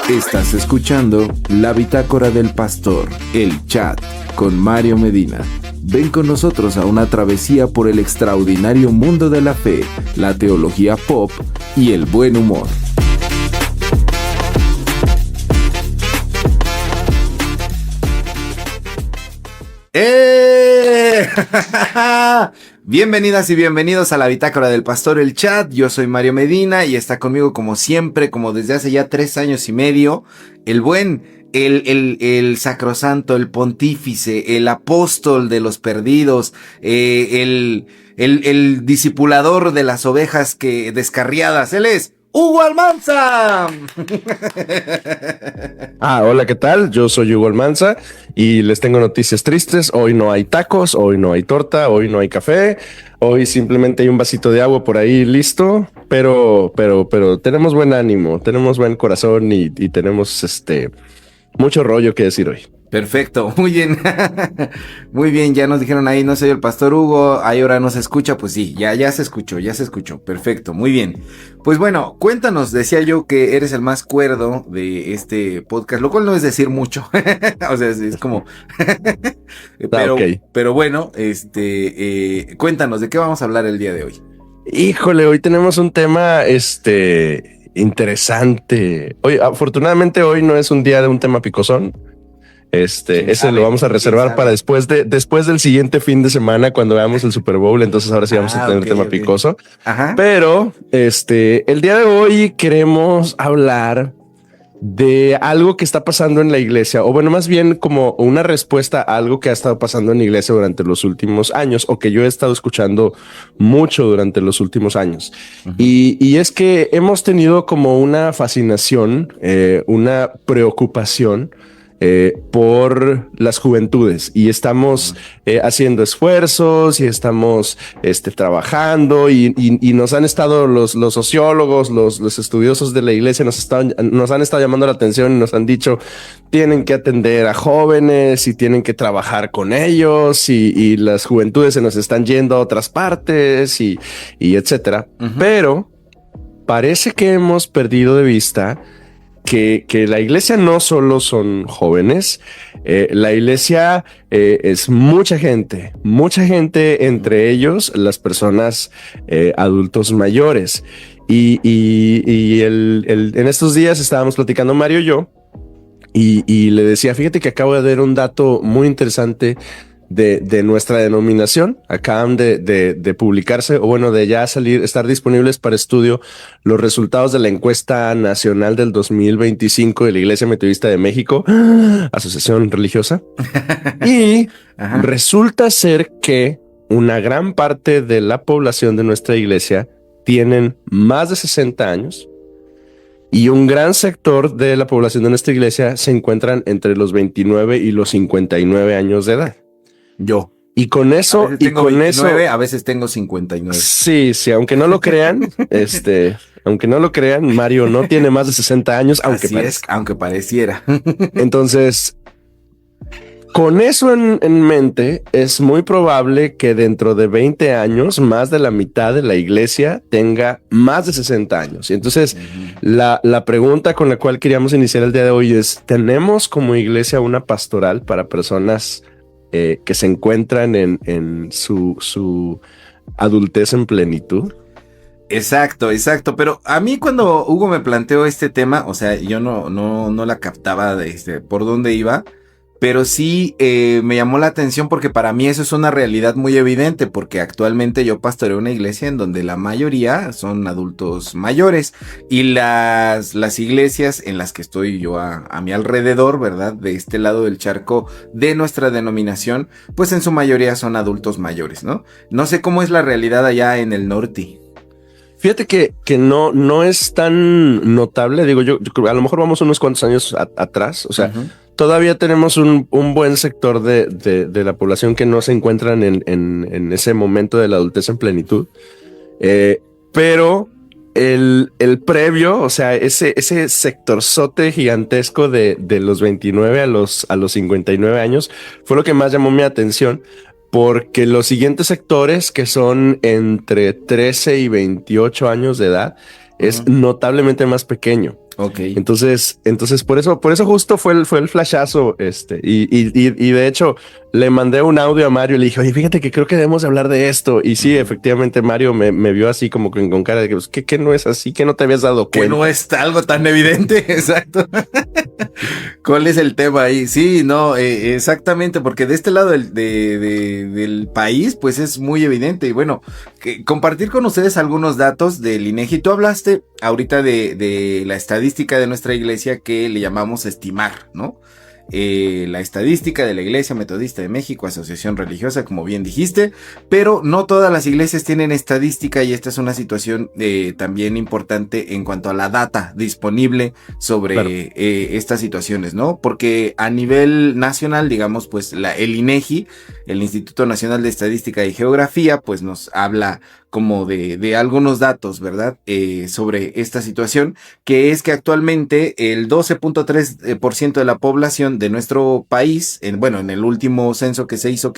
Estás escuchando La Bitácora del Pastor, el chat, con Mario Medina. Ven con nosotros a una travesía por el extraordinario mundo de la fe, la teología pop y el buen humor. Bienvenidas y bienvenidos a La Bitácora del Pastor, el chat. Yo soy Mario Medina y está conmigo como siempre, como desde hace ya 3 años y medio, el buen, el sacrosanto, el pontífice, el apóstol de los perdidos, el discipulador de las ovejas descarriadas. Él es Hugo Almanza. Hola, ¿qué tal? Yo soy Hugo Almanza y les tengo noticias tristes. Hoy no hay tacos, hoy no hay torta, hoy no hay café, hoy simplemente hay un vasito de agua por ahí listo, pero tenemos buen ánimo, tenemos buen corazón y tenemos mucho rollo que decir hoy. Perfecto, muy bien. Muy bien, ya nos dijeron ahí, no soy el pastor Hugo, ahí ahora no se escucha, pues sí, ya se escuchó, perfecto, muy bien. Pues bueno, cuéntanos, decía yo que eres el más cuerdo de este podcast, lo cual no es decir mucho, o sea, es como, pero bueno, cuéntanos, ¿de qué vamos a hablar el día de hoy? Híjole, hoy tenemos un tema, interesante. Hoy, afortunadamente hoy no es un día de un tema picosón. Ese lo vamos a reservar para después del siguiente fin de semana cuando veamos el Super Bowl. Entonces ahora sí vamos a tener tema picoso. Ajá. Pero el día de hoy queremos hablar de algo que está pasando en la iglesia, o bueno, más bien como una respuesta a algo que ha estado pasando en la iglesia durante los últimos años, o que yo he estado escuchando mucho durante los últimos años. Uh-huh. Y es que hemos tenido como una fascinación, una preocupación por las juventudes, y estamos haciendo esfuerzos y estamos trabajando y nos han estado los sociólogos, los estudiosos de la iglesia nos han estado llamando la atención y nos han dicho tienen que atender a jóvenes y tienen que trabajar con ellos y las juventudes se nos están yendo a otras partes y etcétera. Uh-huh. Pero parece que hemos perdido de vista que la iglesia no solo son jóvenes, la iglesia es mucha gente, entre ellos las personas adultos mayores. Y en estos días estábamos platicando Mario y yo, y le decía, fíjate que acabo de ver un dato muy interesante de nuestra denominación. Acaban de publicarse, o bueno, de ya estar disponibles para estudio los resultados de la encuesta nacional del 2025 de la Iglesia Metodista de México, asociación religiosa. Y resulta ser que una gran parte de la población de nuestra iglesia tienen más de 60 años. Y un gran sector de la población de nuestra iglesia se encuentran entre los 29 y los 59 años de edad. Yo. Y con eso, a veces tengo 59. Sí, aunque no lo crean, Mario no tiene más de 60 años, aunque pareciera. Entonces, con eso en mente, es muy probable que dentro de 20 años, más de la mitad de la iglesia tenga más de 60 años. Y entonces, la pregunta con la cual queríamos iniciar el día de hoy es, ¿tenemos como iglesia una pastoral para personas que se encuentran en su adultez en plenitud? Exacto. Pero a mí cuando Hugo me planteó este tema, o sea, yo no la captaba por dónde iba, pero sí me llamó la atención porque para mí eso es una realidad muy evidente, porque actualmente yo pastoreo una iglesia en donde la mayoría son adultos mayores y las iglesias en las que estoy yo a mi alrededor, ¿verdad? De este lado del charco de nuestra denominación, pues en su mayoría son adultos mayores, ¿no? No sé cómo es la realidad allá en el norte. Fíjate que no es tan notable, digo yo a lo mejor vamos unos cuantos años atrás, o sea, todavía tenemos un buen sector de la población que no se encuentran en ese momento de la adultez en plenitud, pero el previo, o sea, ese sectorzote gigantesco de los 29 a los 59 años fue lo que más llamó mi atención. porque los siguientes sectores, que son entre 13 y 28 años de edad, es notablemente más pequeño. Ok. Entonces por eso justo fue el flashazo, y de hecho le mandé un audio a Mario y le dije, oye, fíjate que creo que debemos hablar de esto. Y sí, efectivamente Mario me vio así como con cara de que, pues, que no es así, que no te habías dado cuenta. Que no es algo tan evidente, exacto. ¿Cuál es el tema ahí? Sí, no, exactamente, porque de este lado del país, pues es muy evidente. Y bueno, compartir con ustedes algunos datos del INEGI. Tú hablaste ahorita de la estadística de nuestra iglesia que le llamamos estimar, ¿no? La estadística de la Iglesia Metodista de México, asociación religiosa, como bien dijiste, pero no todas las iglesias tienen estadística y esta es una situación también importante en cuanto a la data disponible sobre claro. Estas situaciones, ¿no? Porque a nivel nacional, digamos, pues el INEGI, el Instituto Nacional de Estadística y Geografía, pues nos habla como de algunos datos, ¿verdad? Sobre esta situación, que es que actualmente el 12.3% de la población de nuestro país, en el último censo que se hizo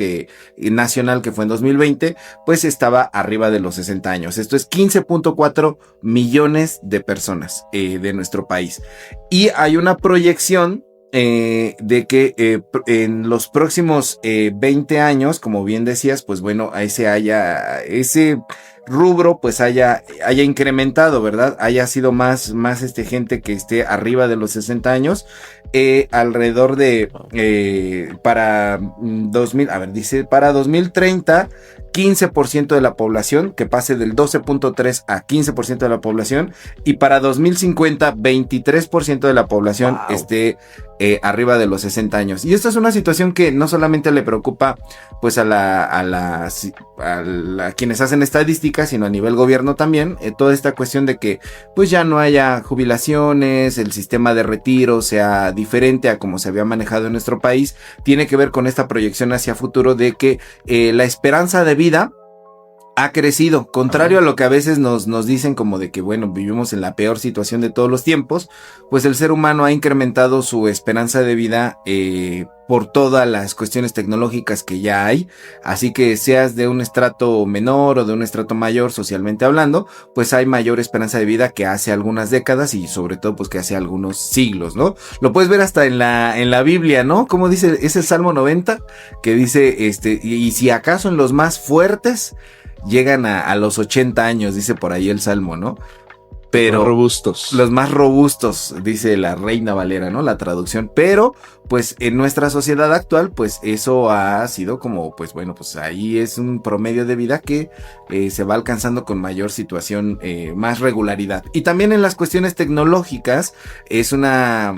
nacional, que fue en 2020, pues estaba arriba de los 60 años. Esto es 15.4 millones de personas de nuestro país. Y hay una proyección de que en los próximos 20 años, como bien decías, pues bueno, ese rubro pues haya incrementado, ¿verdad? Haya sido más gente que esté arriba de los 60 años, alrededor de para 2030 15% de la población, que pase del 12.3 a 15% de la población, y para 2050 23% de la población esté arriba de los 60 años. Y esto es una situación que no solamente le preocupa pues a quienes hacen estadísticas, sino a nivel gobierno también, toda esta cuestión de que pues ya no haya jubilaciones, el sistema de retiro sea diferente a como se había manejado en nuestro país, tiene que ver con esta proyección hacia futuro de que la esperanza de vida ha crecido, contrario a lo que a veces nos dicen como de que, bueno, vivimos en la peor situación de todos los tiempos, pues el ser humano ha incrementado su esperanza de vida por todas las cuestiones tecnológicas que ya hay, así que seas de un estrato menor o de un estrato mayor socialmente hablando, pues hay mayor esperanza de vida que hace algunas décadas y sobre todo pues que hace algunos siglos, ¿no? Lo puedes ver hasta en la Biblia, ¿no? Como dice, es el Salmo 90, que dice, y si acaso en los más fuertes llegan a los 80 años, dice por ahí el Salmo, ¿no? Pero los más robustos, dice la Reina Valera, ¿no? La traducción, pero pues en nuestra sociedad actual, pues eso ha sido como, pues bueno, pues ahí es un promedio de vida que se va alcanzando con mayor situación, más regularidad. Y también en las cuestiones tecnológicas es una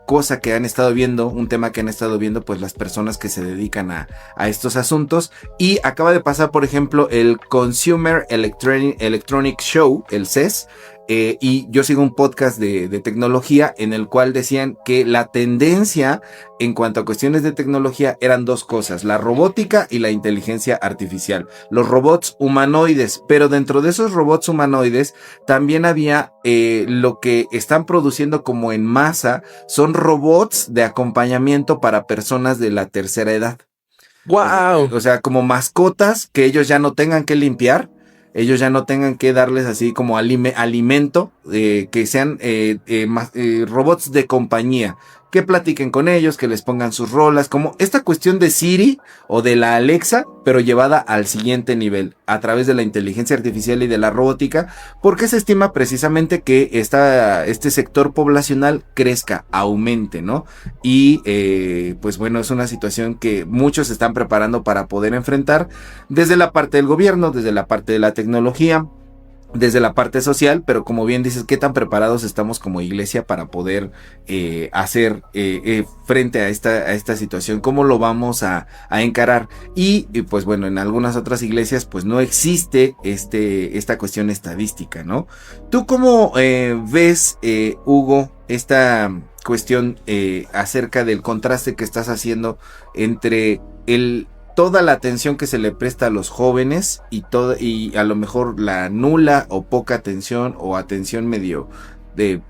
cosa que han estado viendo, un tema que han estado viendo pues las personas que se dedican a estos asuntos. Y acaba de pasar, por ejemplo, el Consumer Electronic Show, el CES, y yo sigo un podcast de tecnología en el cual decían que la tendencia en cuanto a cuestiones de tecnología eran dos cosas, la robótica y la inteligencia artificial, los robots humanoides, pero dentro de esos robots humanoides también había lo que están produciendo como en masa, son robots de acompañamiento para personas de la tercera edad. ¡Wow! O sea, como mascotas que ellos ya no tengan que limpiar, ellos ya no tengan que darles así como alimento, que sean robots de compañía, que platiquen con ellos, que les pongan sus rolas, como esta cuestión de Siri o de la Alexa, pero llevada al siguiente nivel, a través de la inteligencia artificial y de la robótica, porque se estima precisamente que este sector poblacional crezca, aumente, ¿no? Y pues bueno, es una situación que muchos se están preparando para poder enfrentar desde la parte del gobierno, desde la parte de la tecnología, desde la parte social, pero como bien dices, ¿qué tan preparados estamos como iglesia para poder hacer frente a esta situación? ¿Cómo lo vamos a encarar? Y pues bueno, en algunas otras iglesias pues no existe esta cuestión estadística, ¿no? ¿Tú cómo ves, Hugo, esta cuestión acerca del contraste que estás haciendo entre toda la atención que se le presta a los jóvenes y a lo mejor la nula o poca atención o atención medio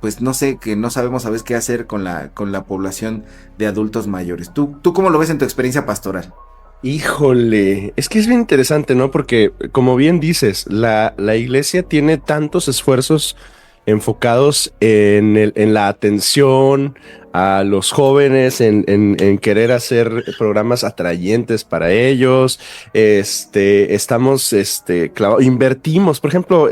pues no sé, que no sabemos a veces qué hacer con la población de adultos mayores? ¿Tú cómo lo ves en tu experiencia pastoral? Híjole, es que es bien interesante, ¿no? Porque como bien dices, la iglesia tiene tantos esfuerzos enfocados en la atención a los jóvenes, en querer hacer programas atrayentes para ellos. Estamos, invertimos, por ejemplo,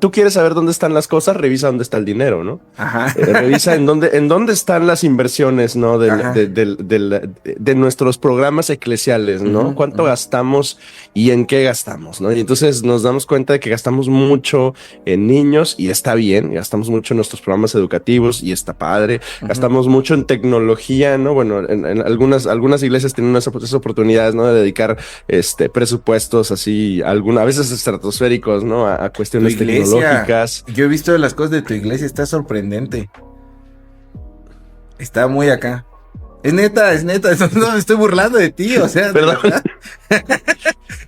tú quieres saber dónde están las cosas, revisa dónde está el dinero, ¿no? Ajá. Revisa en dónde están las inversiones, ¿no? Ajá. De nuestros programas eclesiales, ¿no? Ujú, ¿Cuánto ujú. gastamos y en qué gastamos, ¿no? Y entonces nos damos cuenta de que gastamos mucho en niños y está bien, gastamos mucho en nuestros programas educativos y está padre, Ujú. gastamos mucho en tecnología, ¿no? Bueno, en algunas iglesias tienen esas oportunidades, ¿no? De dedicar presupuestos así, a veces estratosféricos, ¿no? A Tu cuestiones iglesia, tecnológicas. yo he visto las cosas de tu iglesia, está sorprendente. Está muy acá. Es neta, no me estoy burlando de ti, o sea, de Perdón. verdad.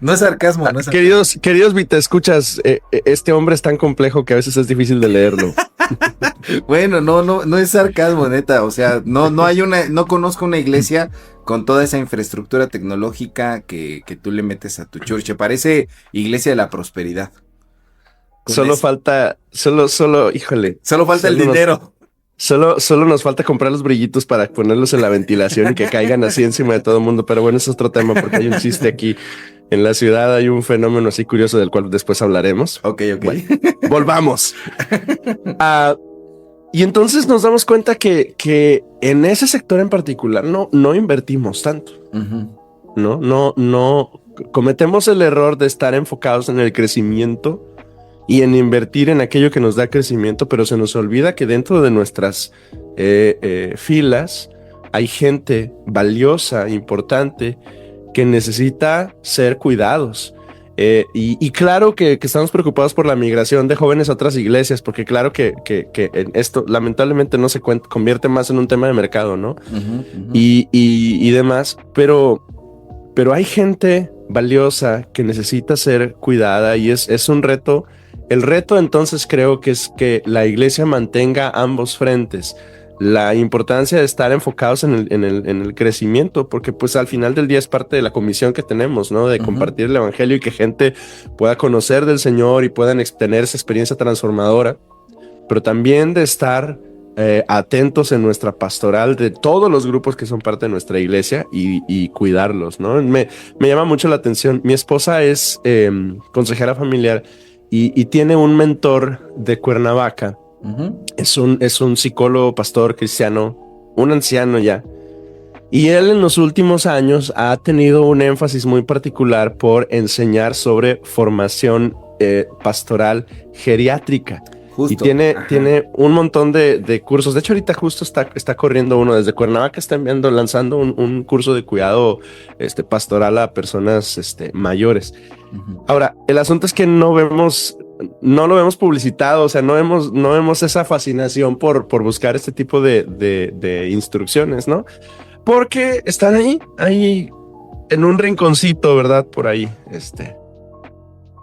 No es sarcasmo, no es sarcasmo. Queridos Vita, escuchas, este hombre es tan complejo que a veces es difícil de leerlo. Bueno, no es sarcasmo, neta. O sea, no conozco una iglesia con toda esa infraestructura tecnológica que tú le metes a tu church. Parece iglesia de la prosperidad. Con Solo eso. falta, híjole, Solo falta el solo nos, dinero. solo nos falta comprar los brillitos para ponerlos en la ventilación y que caigan así encima de todo el mundo. Pero bueno, eso es otro tema porque hay un chiste aquí en la ciudad, hay un fenómeno así curioso del cual después hablaremos. Ok, ok. Bueno, volvamos. Ah, y entonces nos damos cuenta que en ese sector en particular no invertimos tanto. Ujú. No cometemos el error de estar enfocados en el crecimiento y en invertir en aquello que nos da crecimiento, pero se nos olvida que dentro de nuestras filas hay gente valiosa, importante, que necesita ser cuidados. Y claro que estamos preocupados por la migración de jóvenes a otras iglesias, porque claro que en esto lamentablemente no se convierte más en un tema de mercado, ¿no? Ujú, ujú. Y demás, pero hay gente valiosa que necesita ser cuidada y es un reto. El reto entonces creo que es que la iglesia mantenga ambos frentes. La importancia de estar enfocados en el crecimiento, porque pues al final del día es parte de la comisión que tenemos, ¿no? De Ujú. compartir el evangelio y que gente pueda conocer del Señor y puedan tener esa experiencia transformadora, pero también de estar atentos en nuestra pastoral de todos los grupos que son parte de nuestra iglesia y cuidarlos, ¿no? Me llama mucho la atención. Mi esposa es consejera familiar y tiene un mentor de Cuernavaca. Ujú. Es un psicólogo, pastor cristiano, un anciano ya. Y él en los últimos años ha tenido un énfasis muy particular por enseñar sobre formación pastoral geriátrica. Y Justo. Ajá. tiene un montón de cursos. De hecho, ahorita justo está corriendo uno desde Cuernavaca, está lanzando un curso de cuidado pastoral a personas mayores. Ujú. Ahora, el asunto es que no lo vemos publicitado, o sea, no vemos esa fascinación por buscar este tipo de instrucciones, ¿no? Porque están ahí en un rinconcito, ¿verdad? Por ahí,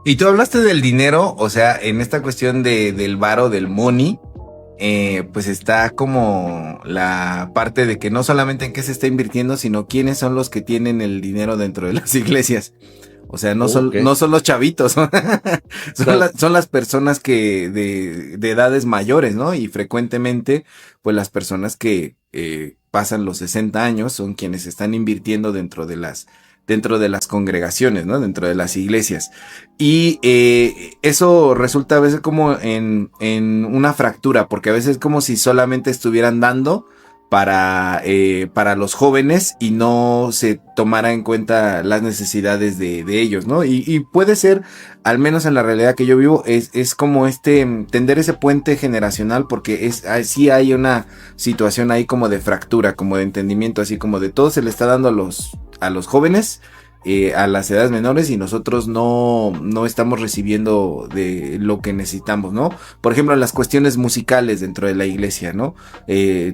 Y tú hablaste del dinero, o sea, en esta cuestión del varo, del money, pues está como la parte de que no solamente en qué se está invirtiendo, sino quiénes son los que tienen el dinero dentro de las iglesias. O sea, Ok. no son los chavitos, son, Claro. son las personas que de edades mayores, ¿no? Y frecuentemente, pues las personas que pasan los 60 años son quienes están invirtiendo dentro de las congregaciones, ¿no? Dentro de las iglesias. Y eso resulta a veces como en una fractura, porque a veces es como si solamente estuvieran dando para los jóvenes y no se tomara en cuenta las necesidades de ellos, ¿no? Y puede ser, al menos en la realidad que yo vivo, es como tender ese puente generacional, porque sí hay una situación ahí como de fractura, como de entendimiento, así como de todo se le está dando a los jóvenes, a las edades menores, y nosotros no estamos recibiendo de lo que necesitamos, ¿no? Por ejemplo, las cuestiones musicales dentro de la iglesia, ¿no?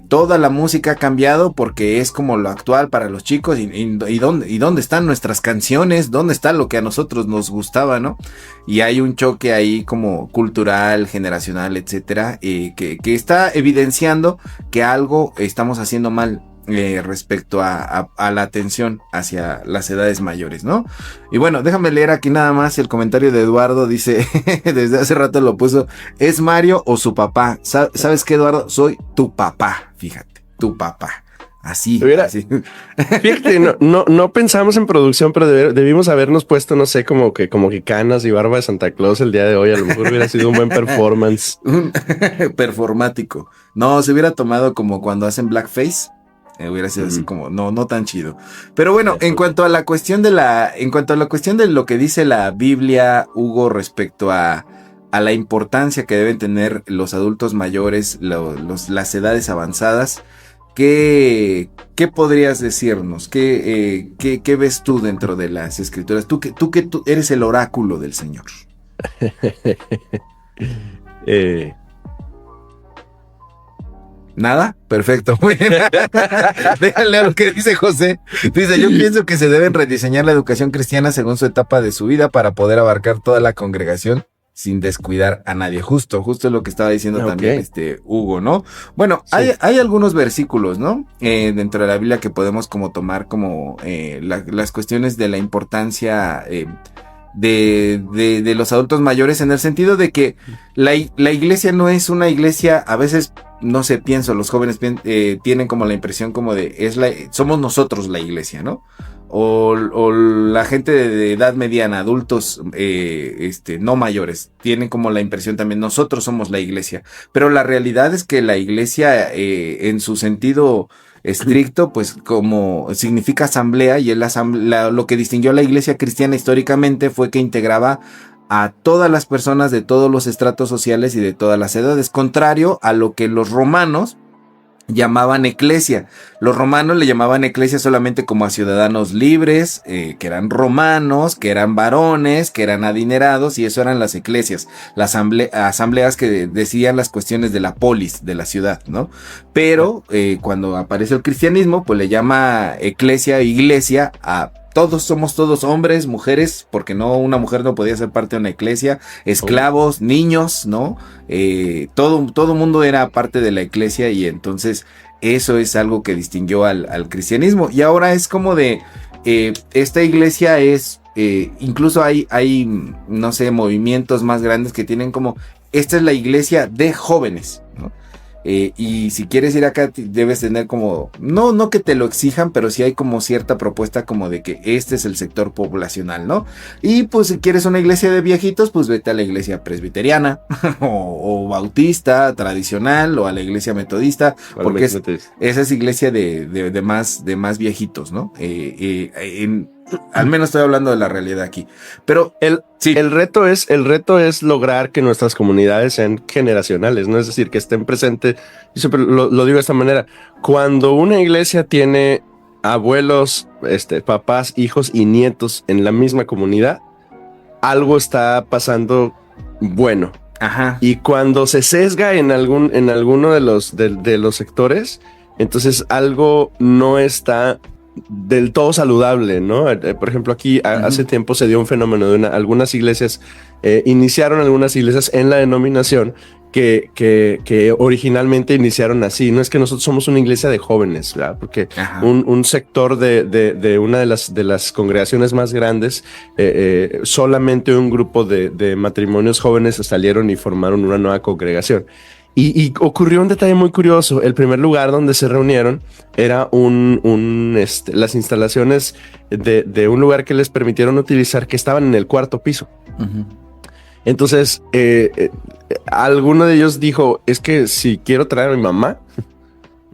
Toda la música ha cambiado porque es como lo actual para los chicos, y dónde están nuestras canciones, dónde está lo que a nosotros nos gustaba, ¿no? Y hay un choque ahí como cultural, generacional, etcétera, que está evidenciando que algo estamos haciendo mal. respecto a la atención hacia las edades mayores, ¿no? Y bueno, déjame leer aquí nada más el comentario de Eduardo, dice, desde hace rato lo puso, ¿es Mario o su papá? ¿Sabes qué, Eduardo? Soy tu papá, fíjate, tu papá. Así, Mira, así. Fíjate, no pensamos en producción, pero debimos habernos puesto, no sé, como que canas y barba de Santa Claus el día de hoy. A lo mejor hubiera sido un buen performance. Performático. No, se hubiera tomado como cuando hacen blackface. Hubiera sido así como, no tan chido. Pero bueno, en cuanto a la cuestión de lo que dice la Biblia, Hugo, respecto a la importancia que deben tener los adultos mayores, las edades avanzadas, ¿qué podrías decirnos? ¿Qué ves tú dentro de las escrituras? Tú eres el oráculo del Señor. ¿Nada? Perfecto. Muy bien. Déjale a lo que dice José. Dice, yo pienso que se deben rediseñar la educación cristiana según su etapa de su vida para poder abarcar toda la congregación sin descuidar a nadie. Justo es lo que estaba diciendo también Hugo, ¿no? Bueno, sí. hay algunos versículos, ¿no? Dentro de la Biblia que podemos como tomar como las cuestiones de la importancia de los adultos mayores, en el sentido de que la iglesia no es una iglesia, a veces, no sé, pienso, los jóvenes tienen como la impresión como de, somos nosotros la iglesia, ¿no? O la gente de edad mediana, adultos no mayores, tienen como la impresión también, nosotros somos la iglesia. Pero la realidad es que la iglesia, en su sentido estricto, pues como significa asamblea, y lo que distinguió a la iglesia cristiana históricamente fue que integraba a todas las personas de todos los estratos sociales y de todas las edades, contrario a lo que los romanos llamaban eclesia. Los romanos le llamaban eclesia solamente como a ciudadanos libres, que eran romanos, que eran varones, que eran adinerados, y eso eran las eclesias, las asambleas que decidían las cuestiones de la polis, de la ciudad, ¿no? Pero cuando aparece el cristianismo, pues le llama eclesia, iglesia a somos todos hombres, mujeres, porque una mujer no podía ser parte de una iglesia, esclavos, niños, ¿no? Todo mundo era parte de la iglesia, y entonces eso es algo que distinguió al cristianismo. Y ahora es como de, esta iglesia es, incluso hay, no sé, movimientos más grandes que tienen como, esta es la iglesia de jóvenes, ¿no? Y si quieres ir acá debes tener como, no que te lo exijan, pero sí hay como cierta propuesta como de que este es el sector poblacional, ¿no? Y pues si quieres una iglesia de viejitos, pues vete a la iglesia presbiteriana o bautista tradicional, o a la iglesia metodista, porque esa es iglesia de más viejitos, ¿no? Al menos estoy hablando de la realidad aquí. Pero el reto es lograr que nuestras comunidades sean generacionales, ¿no? Es decir, que estén presentes. Yo siempre lo digo de esta manera. Cuando una iglesia tiene abuelos, papás, hijos y nietos en la misma comunidad, algo está pasando bueno. Ajá. Y cuando se sesga en alguno de los sectores, entonces algo no está del todo saludable, ¿no? Por ejemplo, aquí hace tiempo se dio un fenómeno de algunas iglesias, iniciaron algunas iglesias en la denominación que originalmente iniciaron así. No es que nosotros somos una iglesia de jóvenes, ¿verdad? Porque un sector de una de las congregaciones más grandes, solamente un grupo de matrimonios jóvenes salieron y formaron una nueva congregación. Y ocurrió un detalle muy curioso. El primer lugar donde se reunieron era las instalaciones de un lugar que les permitieron utilizar, que estaban en el cuarto piso. Uh-huh. Entonces, alguno de ellos dijo, es que si quiero traer a mi mamá,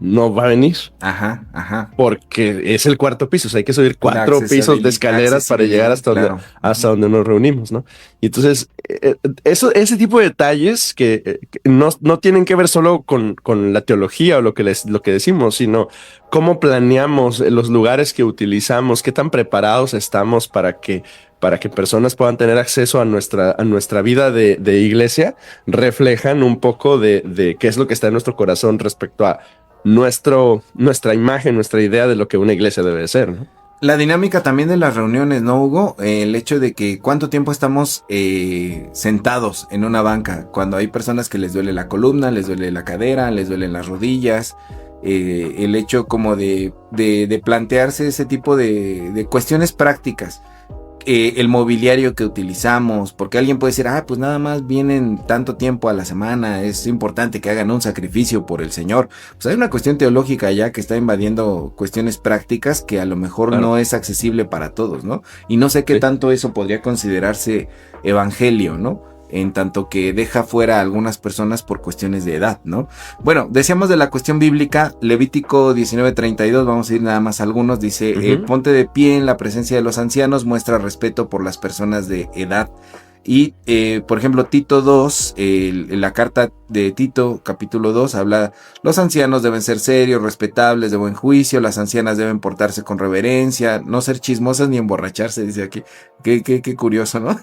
no va a venir. Ajá. Porque es el cuarto piso. O sea, hay que subir 4 pisos de escaleras para llegar hasta donde nos reunimos, ¿no? Y entonces, ese tipo de detalles que no tienen que ver solo con la teología o lo que decimos, sino cómo planeamos los lugares que utilizamos, qué tan preparados estamos para que personas puedan tener acceso a nuestra vida de iglesia, reflejan un poco de qué es lo que está en nuestro corazón respecto a nuestra imagen, nuestra idea de lo que una iglesia debe ser, ¿no? La dinámica también de las reuniones, ¿no, Hugo? El hecho de que cuánto tiempo estamos sentados en una banca, cuando hay personas que les duele la columna, les duele la cadera, les duelen las rodillas, el hecho como de plantearse ese tipo de cuestiones prácticas. El mobiliario que utilizamos, porque alguien puede decir, pues nada más vienen tanto tiempo a la semana, es importante que hagan un sacrificio por el Señor. Pues hay una cuestión teológica ya que está invadiendo cuestiones prácticas que a lo mejor no es accesible para todos, ¿no? Y no sé qué tanto eso podría considerarse evangelio, ¿no? En tanto que deja fuera a algunas personas por cuestiones de edad, ¿no? Bueno, decíamos de la cuestión bíblica, Levítico 19:32, vamos a ir nada más a algunos, dice, ponte de pie en la presencia de los ancianos, muestra respeto por las personas de edad. Y, por ejemplo, Tito 2, la carta de Tito, capítulo 2, habla, los ancianos deben ser serios, respetables, de buen juicio, las ancianas deben portarse con reverencia, no ser chismosas ni emborracharse, dice aquí. Qué curioso, ¿no?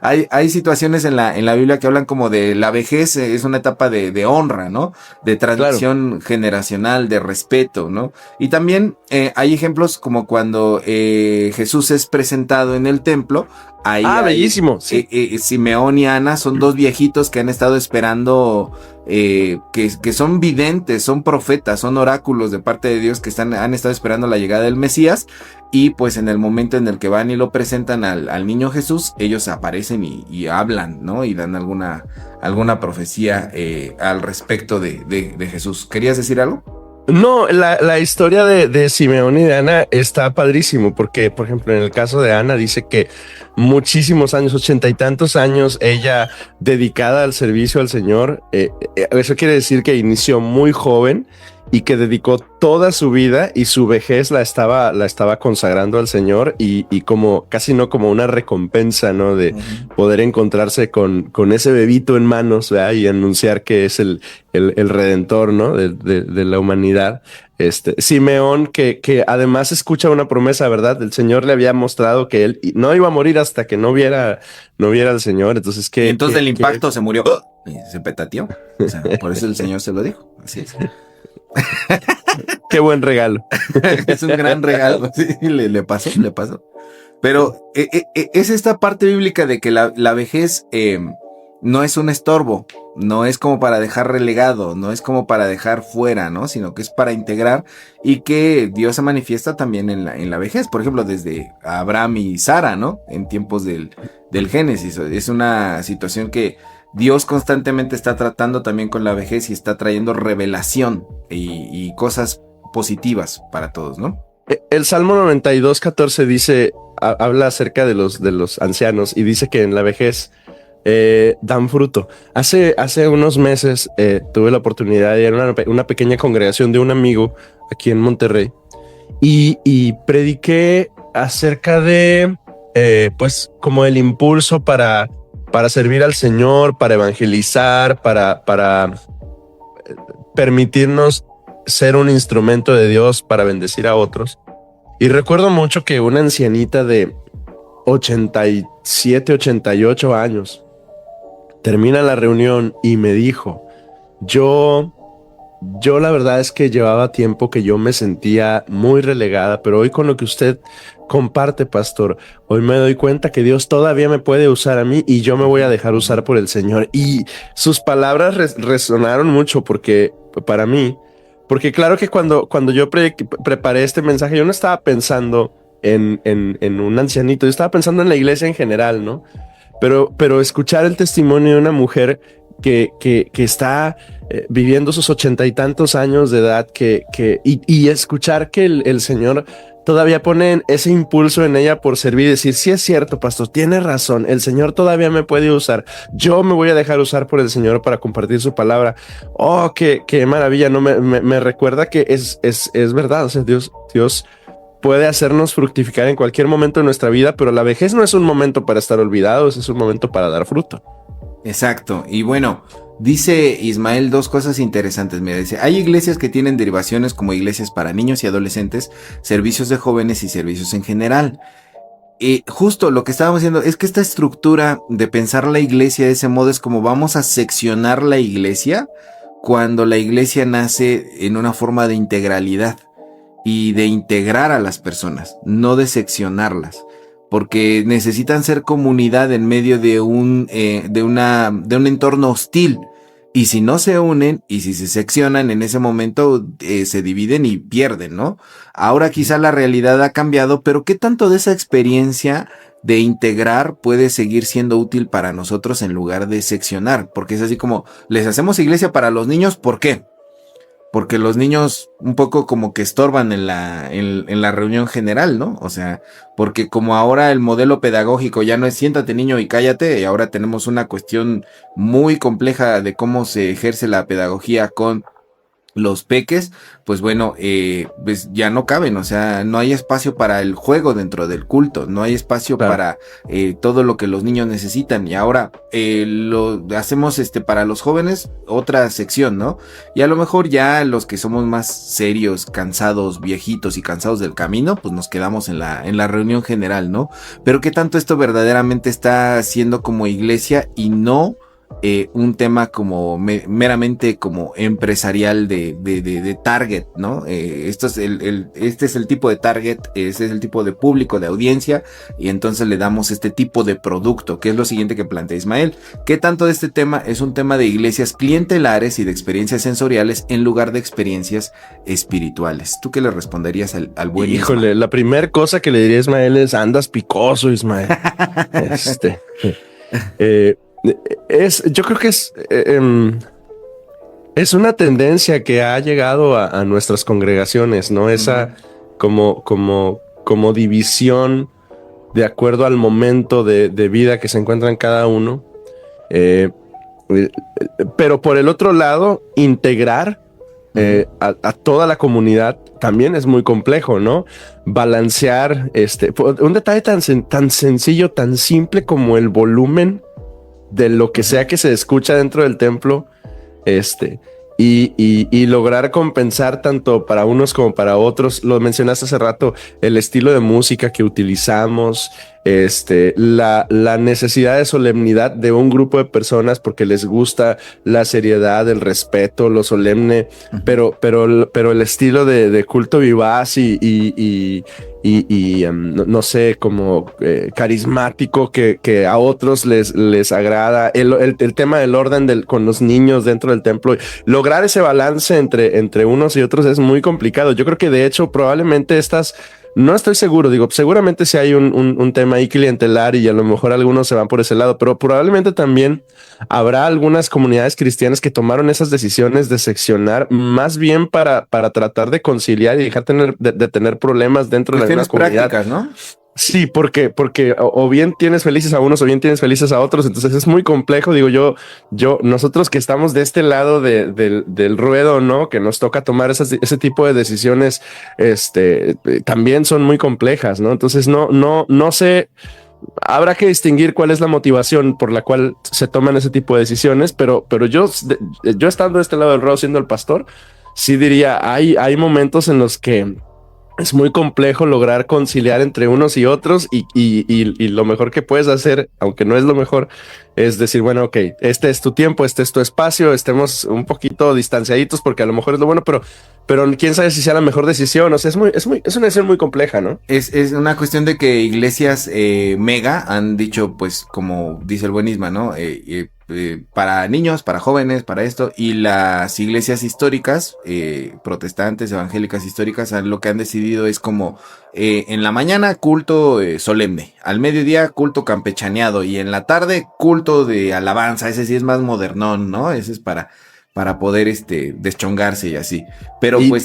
Hay situaciones en la Biblia que hablan como de la vejez, es una etapa de honra, ¿no? De tradición generacional, de respeto, ¿no? Y también hay ejemplos como cuando Jesús es presentado en el templo. Ahí bellísimo. Sí. Simeón y Ana son dos viejitos que han estado esperando, que son videntes, son profetas, son oráculos de parte de Dios que han estado esperando la llegada del Mesías. Y pues en el momento en el que van y lo presentan al niño Jesús, ellos aparecen y hablan, ¿no? Y dan alguna profecía al respecto de Jesús. ¿Querías decir algo? No, la historia de Simeón y de Ana está padrísimo porque, por ejemplo, en el caso de Ana dice que muchísimos años, 80 y tantos años, ella dedicada al servicio al Señor, eso quiere decir que inició muy joven y que dedicó toda su vida y su vejez la estaba consagrando al Señor y como casi no como una recompensa, ¿no? De poder encontrarse con ese bebito en manos, ¿verdad? Y anunciar que es el redentor, ¿no? De la humanidad. Simeón, que además escucha una promesa, ¿verdad? El Señor le había mostrado que él no iba a morir hasta que no viera al Señor. Entonces, del impacto se murió. Se petateó. O sea, por eso el Señor se lo dijo. Así es. Qué buen regalo. Es un gran regalo. Sí, le pasó. Pero es esta parte bíblica de que la vejez no es un estorbo, no es como para dejar relegado, no es como para dejar fuera, ¿no? Sino que es para integrar y que Dios se manifiesta también en la vejez. Por ejemplo, desde Abraham y Sara, ¿no? En tiempos del Génesis. Es una situación que Dios constantemente está tratando también con la vejez y está trayendo revelación y cosas positivas para todos, ¿no? El Salmo 92:14 dice, habla acerca de los ancianos y dice que en la vejez dan fruto. Hace unos meses tuve la oportunidad de ir a una pequeña congregación de un amigo aquí en Monterrey y prediqué acerca de pues como el impulso para servir al Señor, para evangelizar, para permitirnos ser un instrumento de Dios para bendecir a otros. Y recuerdo mucho que una ancianita de 87, 88 años termina la reunión y me dijo, yo la verdad es que llevaba tiempo que yo me sentía muy relegada, pero hoy con lo que usted comparte, pastor, hoy me doy cuenta que Dios todavía me puede usar a mí y yo me voy a dejar usar por el Señor. Y sus palabras resonaron mucho para mí, porque claro que cuando yo preparé este mensaje, yo no estaba pensando en un ancianito, yo estaba pensando en la iglesia en general, ¿no? Pero escuchar el testimonio de una mujer que está viviendo sus 80 y tantos años de edad y escuchar que el Señor todavía pone ese impulso en ella por servir y decir, sí es cierto, pastor, tiene razón, el Señor todavía me puede usar, yo me voy a dejar usar por el Señor para compartir su palabra. Oh, qué maravilla, no me recuerda que es verdad, o sea, Dios puede hacernos fructificar en cualquier momento de nuestra vida, pero la vejez no es un momento para estar olvidados, es un momento para dar fruto. Exacto, y bueno, dice Ismael dos cosas interesantes. Mira, dice, hay iglesias que tienen derivaciones como iglesias para niños y adolescentes, servicios de jóvenes y servicios en general. Justo lo que estábamos diciendo es que esta estructura de pensar la iglesia de ese modo es como vamos a seccionar la iglesia cuando la iglesia nace en una forma de integralidad y de integrar a las personas, no de seccionarlas. Porque necesitan ser comunidad en medio de un entorno hostil. Y si no se unen y si se seccionan, en ese momento se dividen y pierden, ¿no? Ahora quizá la realidad ha cambiado, pero ¿qué tanto de esa experiencia de integrar puede seguir siendo útil para nosotros en lugar de seccionar? Porque es así como, les hacemos iglesia para los niños, ¿por qué? Porque los niños un poco como que estorban en la reunión general, ¿no? O sea, porque como ahora el modelo pedagógico ya no es siéntate niño y cállate, y ahora tenemos una cuestión muy compleja de cómo se ejerce la pedagogía con los peques, pues bueno, pues ya no caben, o sea, no hay espacio para el juego dentro del culto, no hay espacio Claro. para todo lo que los niños necesitan, y ahora lo hacemos para los jóvenes otra sección, ¿no? Y a lo mejor ya los que somos más serios, cansados, viejitos y cansados del camino, pues nos quedamos en la reunión general, ¿no? Pero qué tanto esto verdaderamente está haciendo como iglesia y no un tema como meramente como empresarial de target, ¿no? Esto es este es el tipo de target, este es el tipo de público, de audiencia, y entonces le damos este tipo de producto, que es lo siguiente que plantea Ismael. ¿Qué tanto de este tema es un tema de iglesias clientelares y de experiencias sensoriales en lugar de experiencias espirituales? ¿Tú qué le responderías al buen Híjole, Ismael? la primera cosa que le diría a Ismael es andas picoso, Ismael. Eh, yo creo que es una tendencia que ha llegado a nuestras congregaciones, ¿no? Esa como división de acuerdo al momento de vida que se encuentra en cada uno. Eh, pero por el otro lado, integrar a toda la comunidad también es muy complejo, ¿no? Balancear un detalle tan sencillo, tan simple como el volumen de lo que sea que se escucha dentro del templo, y lograr compensar tanto para unos como para otros. Lo mencionaste hace rato, el estilo de música que utilizamos, la necesidad de solemnidad de un grupo de personas porque les gusta la seriedad, el respeto, lo solemne, pero el estilo de culto vivaz y no sé, como carismático que a otros les agrada. El tema del orden con los niños dentro del templo, lograr ese balance entre unos y otros es muy complicado. Yo creo que de hecho probablemente no estoy seguro, digo, seguramente sí hay un tema ahí clientelar y a lo mejor algunos se van por ese lado, pero probablemente también habrá algunas comunidades cristianas que tomaron esas decisiones de seccionar más bien para tratar de conciliar y dejar de tener problemas dentro de la misma comunidad. Prácticas, ¿no? Sí, porque o bien tienes felices a unos o bien tienes felices a otros. Entonces es muy complejo. Digo nosotros que estamos de este lado del ruedo, ¿no? Que nos toca tomar ese tipo de decisiones, también son muy complejas, ¿no? Entonces no sé. Habrá que distinguir cuál es la motivación por la cual se toman ese tipo de decisiones, pero yo estando de este lado del ruedo siendo el pastor, sí diría, hay momentos en los que es muy complejo lograr conciliar entre unos y otros y lo mejor que puedes hacer, aunque no es lo mejor, es decir, bueno, ok, este es tu tiempo, este es tu espacio, estemos un poquito distanciaditos porque a lo mejor es lo bueno, pero quién sabe si sea la mejor decisión. O sea, es una decisión muy compleja, ¿no? Es una cuestión de que iglesias mega han dicho, pues, como dice el buen Isma, ¿no? Para niños, para jóvenes, para esto, y las iglesias históricas, protestantes, evangélicas históricas, lo que han decidido es como en la mañana culto solemne, al mediodía culto campechaneado y en la tarde culto de alabanza. Ese sí es más modernón, ¿no? Ese es para poder deschongarse y así. Pero pues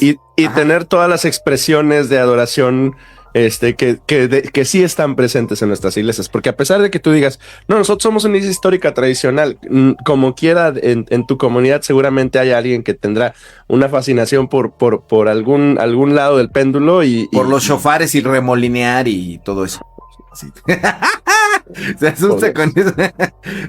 tener todas las expresiones de adoración que sí están presentes en nuestras iglesias, porque a pesar de que tú digas, no, nosotros somos una iglesia histórica tradicional, como quiera en tu comunidad seguramente hay alguien que tendrá una fascinación por algún lado del péndulo por los shofares y remolinear y todo eso. Sí. Se asusta con eso.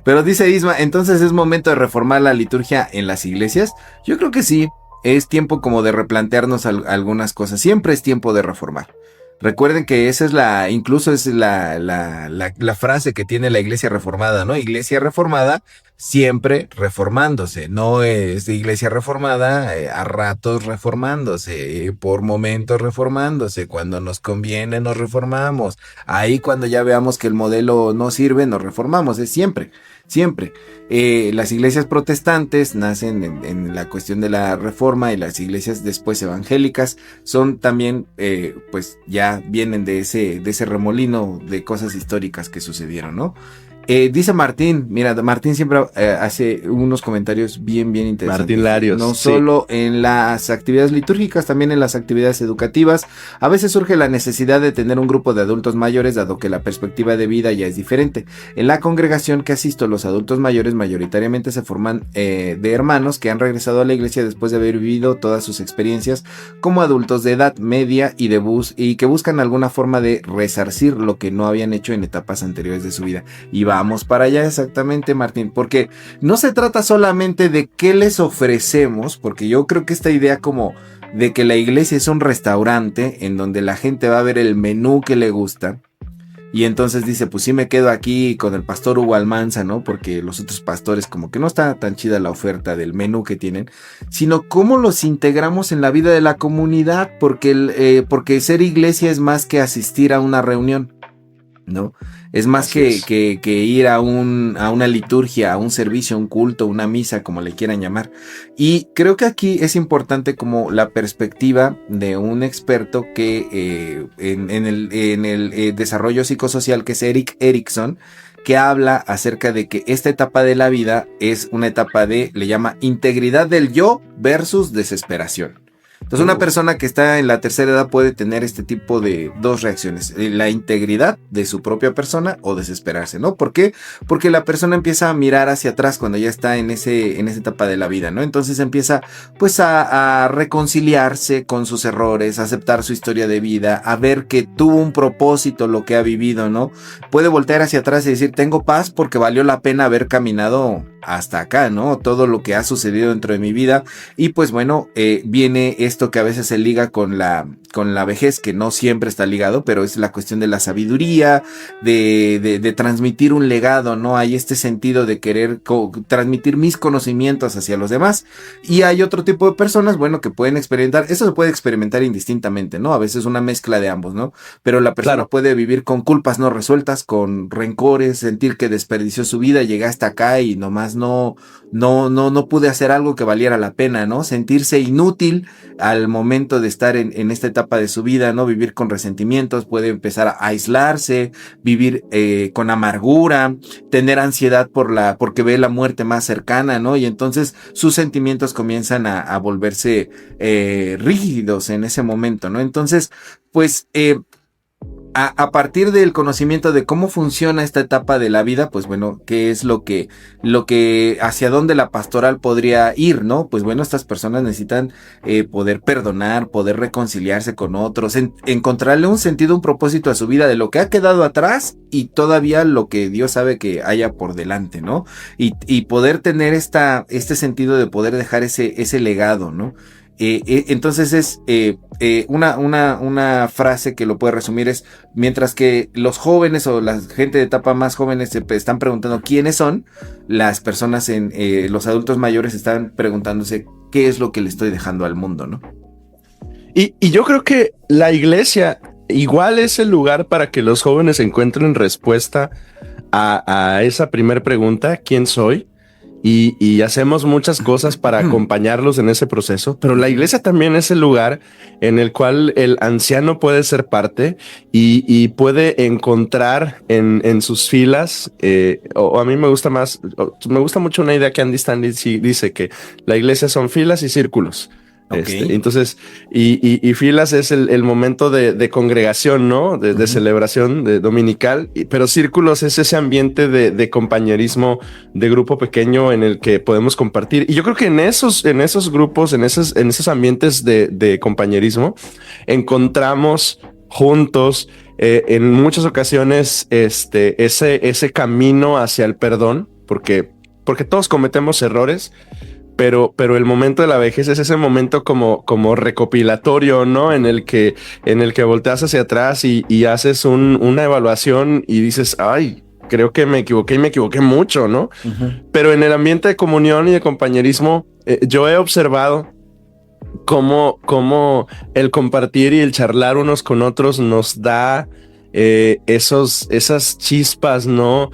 Pero dice Isma, entonces es momento de reformar la liturgia en las iglesias. Yo creo que sí, es tiempo como de replantearnos algunas cosas. Siempre es tiempo de reformar. Recuerden que esa es incluso es la frase que tiene la iglesia reformada, ¿no? Iglesia reformada, siempre reformándose. No es de iglesia reformada a ratos reformándose, por momentos reformándose. Cuando nos conviene nos reformamos. Ahí cuando ya veamos que el modelo no sirve, nos reformamos. Es siempre siempre. Las iglesias protestantes nacen en la cuestión de la reforma y las iglesias después evangélicas son también, pues ya vienen de ese remolino de cosas históricas que sucedieron, ¿no? Dice Martín, mira, Martín siempre hace unos comentarios bien interesantes. Martín Larios. No solo en las actividades litúrgicas, también en las actividades educativas. A veces surge la necesidad de tener un grupo de adultos mayores, dado que la perspectiva de vida ya es diferente. En la congregación que asisto, los adultos mayores mayoritariamente se forman de hermanos que han regresado a la iglesia después de haber vivido todas sus experiencias como adultos de edad media y y que buscan alguna forma de resarcir lo que no habían hecho en etapas anteriores de su vida. Y vamos para allá exactamente, Martín, porque no se trata solamente de qué les ofrecemos, porque yo creo que esta idea como de que la iglesia es un restaurante en donde la gente va a ver el menú que le gusta y entonces dice, pues sí me quedo aquí con el pastor Hugo Almanza, ¿no? Porque los otros pastores como que no está tan chida la oferta del menú que tienen, sino cómo los integramos en la vida de la comunidad, porque ser iglesia es más que asistir a una reunión, ¿no? Es más que ir a una liturgia, a un servicio, a un culto, una misa, como le quieran llamar. Y creo que aquí es importante como la perspectiva de un experto que en el desarrollo psicosocial, que es Erik Erikson, que habla acerca de que esta etapa de la vida es una etapa le llama integridad del yo versus desesperación. Entonces una persona que está en la tercera edad puede tener este tipo de dos reacciones, la integridad de su propia persona o desesperarse, ¿no? ¿Por qué? Porque la persona empieza a mirar hacia atrás cuando ya está en esa etapa de la vida, ¿no? Entonces empieza pues a reconciliarse con sus errores, a aceptar su historia de vida, a ver que tuvo un propósito lo que ha vivido, ¿no? Puede voltear hacia atrás y decir, tengo paz porque valió la pena haber caminado hasta acá, ¿no? Todo lo que ha sucedido dentro de mi vida. Y pues bueno, viene esto que a veces se liga con la vejez, que no siempre está ligado, pero es la cuestión de la sabiduría, de transmitir un legado, ¿no? Hay este sentido de querer transmitir mis conocimientos hacia los demás. Y hay otro tipo de personas, bueno, que pueden experimentar, eso se puede experimentar indistintamente, ¿no? A veces una mezcla de ambos, ¿no? Pero la persona puede vivir con culpas no resueltas, con rencores, sentir que desperdició su vida, llegué hasta acá y nomás no pude hacer algo que valiera la pena, ¿no? Sentirse inútil al momento de estar en esta etapa de su vida, ¿no? Vivir con resentimientos, puede empezar a aislarse, vivir con amargura, tener ansiedad porque ve la muerte más cercana, ¿no? Y entonces sus sentimientos comienzan a volverse rígidos en ese momento, ¿no? Entonces, pues a partir del conocimiento de cómo funciona esta etapa de la vida, pues bueno, qué es lo que hacia dónde la pastoral podría ir, ¿no? Pues bueno, estas personas necesitan poder perdonar, poder reconciliarse con otros, encontrarle un sentido, un propósito a su vida de lo que ha quedado atrás y todavía lo que Dios sabe que haya por delante, ¿no? Y poder tener este sentido de poder dejar ese legado, ¿no? Entonces es una frase que lo puede resumir es, mientras que los jóvenes o la gente de etapa más jóvenes se están preguntando quiénes son, las personas los adultos mayores están preguntándose qué es lo que le estoy dejando al mundo, ¿no? Y yo creo que la iglesia igual es el lugar para que los jóvenes encuentren respuesta a esa primer pregunta, ¿quién soy? Y hacemos muchas cosas para acompañarlos en ese proceso, pero la iglesia también es el lugar en el cual el anciano puede ser parte y puede encontrar en sus filas, o a mí me gusta mucho una idea que Andy Stanley dice que la iglesia son filas y círculos. Okay. Entonces, y filas es el momento de congregación, ¿no? De celebración de dominical, pero círculos es ese ambiente de compañerismo, de grupo pequeño en el que podemos compartir. Y yo creo que en esos grupos, en esos ambientes de compañerismo, encontramos juntos, en muchas ocasiones, ese camino hacia el perdón, porque todos cometemos errores. Pero el momento de la vejez es ese momento como recopilatorio, ¿no? En el que volteas hacia atrás y haces una evaluación y dices, ay, creo que me equivoqué y me equivoqué mucho, ¿no? Uh-huh. Pero en el ambiente de comunión y de compañerismo, yo he observado cómo el compartir y el charlar unos con otros nos da esas chispas, ¿no?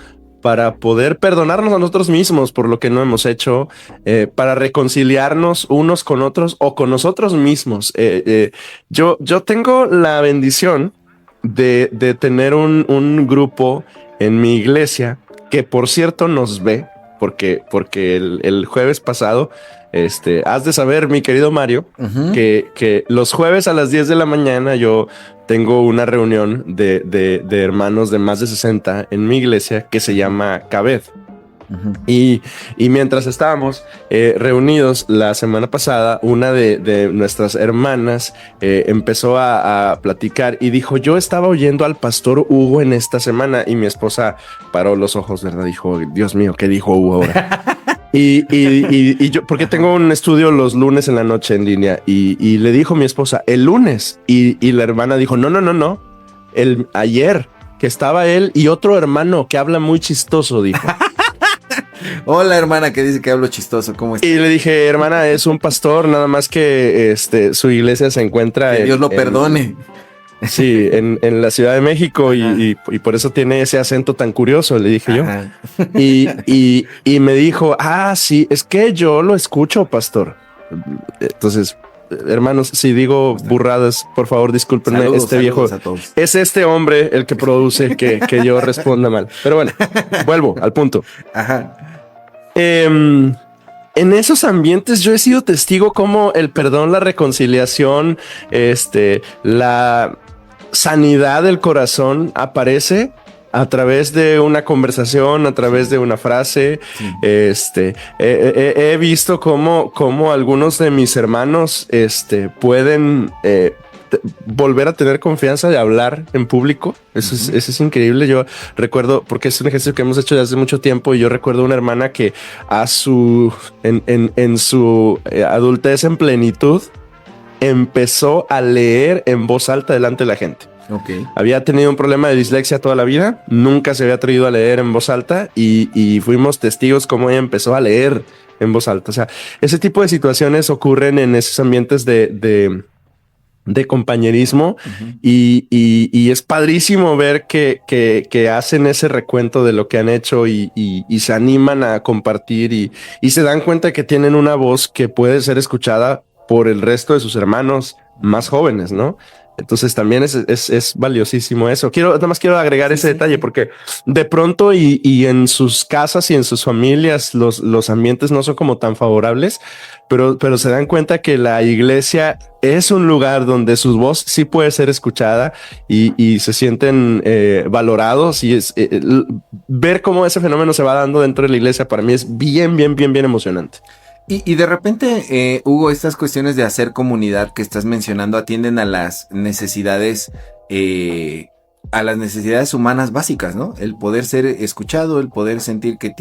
para poder perdonarnos a nosotros mismos por lo que no hemos hecho, para reconciliarnos unos con otros o con nosotros mismos. Yo tengo la bendición de tener un grupo en mi iglesia que, por cierto, nos ve, porque el jueves pasado, has de saber, mi querido Mario, que los jueves a las 10 de la mañana yo tengo una reunión de hermanos de más de 60 en mi iglesia que se llama Cabed. Y mientras estábamos reunidos la semana pasada, una de nuestras hermanas empezó a platicar y dijo: yo estaba oyendo al pastor Hugo en esta semana, y mi esposa paró los ojos, ¿verdad? Dijo: Dios mío, ¿qué dijo Hugo ahora? Y yo, porque tengo un estudio los lunes en la noche en línea, y le dijo mi esposa: el lunes. Y la hermana dijo: no, ayer, que estaba él y otro hermano que habla muy chistoso, dijo. Hola, hermana, que dice que hablo chistoso, ¿cómo está? Y le dije: hermana, es un pastor, nada más que su iglesia se encuentra que Dios lo perdone. Sí, en la Ciudad de México, y por eso tiene ese acento tan curioso, le dije yo. Y me dijo: sí, es que yo lo escucho, pastor. Entonces, hermanos, si digo burradas, por favor, discúlpenme. Saludos, viejo es este hombre el que produce que yo responda mal. Pero bueno, vuelvo al punto. En esos ambientes yo he sido testigo como el perdón, la reconciliación, la sanidad del corazón aparece a través de una conversación, a través de una frase. Sí. He visto cómo algunos de mis hermanos pueden volver a tener confianza de hablar en público. Eso es increíble. Yo recuerdo, porque es un ejercicio que hemos hecho desde hace mucho tiempo, y yo recuerdo una hermana que en su adultez en plenitud empezó a leer en voz alta delante de la gente. Había tenido un problema de dislexia toda la vida, nunca se había atrevido a leer en voz alta, y fuimos testigos cómo ella empezó a leer en voz alta. O sea, ese tipo de situaciones ocurren en esos ambientes de compañerismo, y es padrísimo ver que hacen ese recuento de lo que han hecho, y se animan a compartir, y se dan cuenta que tienen una voz que puede ser escuchada por el resto de sus hermanos más jóvenes, ¿no? Entonces también es valiosísimo eso. Nada más quiero agregar ese detalle, porque de pronto y en sus casas y en sus familias los ambientes no son como tan favorables, pero se dan cuenta que la iglesia es un lugar donde su voz sí puede ser escuchada, y se sienten valorados, y ver cómo ese fenómeno se va dando dentro de la iglesia, para mí es bien emocionante. Y de repente, Hugo, estas cuestiones de hacer comunidad que estás mencionando atienden a las necesidades humanas básicas, ¿no? El poder ser escuchado, el poder sentir que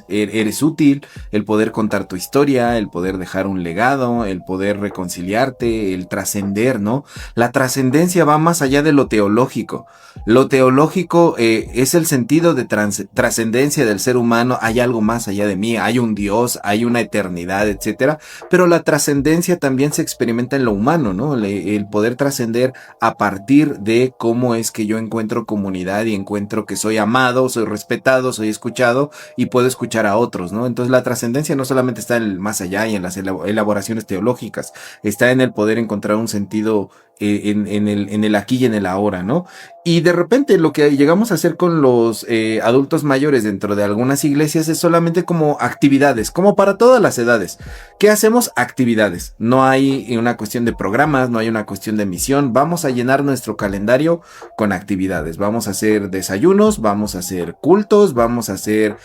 eres útil, el poder contar tu historia, el poder dejar un legado, el poder reconciliarte, el trascender, ¿no? La trascendencia va más allá de lo teológico. Lo teológico es el sentido de trascendencia del ser humano. Hay algo más allá de mí, hay un Dios, hay una eternidad, etcétera. Pero la trascendencia también se experimenta en lo humano, ¿no? El poder trascender a partir de cómo es que yo encuentro comunidad y encuentro que soy amado, soy respetado, soy escuchado y puedo escuchar a otros, ¿no? Entonces la trascendencia no solamente está en el más allá y en las elaboraciones teológicas, está en el poder encontrar un sentido en el aquí y en el ahora, ¿no? Y de repente lo que llegamos a hacer con los adultos mayores dentro de algunas iglesias es solamente como actividades, como para todas las edades. ¿Qué hacemos? Actividades. No hay una cuestión de programas, no hay una cuestión de misión. Vamos a llenar nuestro calendario con actividades. Vamos a hacer desayunos, vamos a hacer cultos, vamos a hacer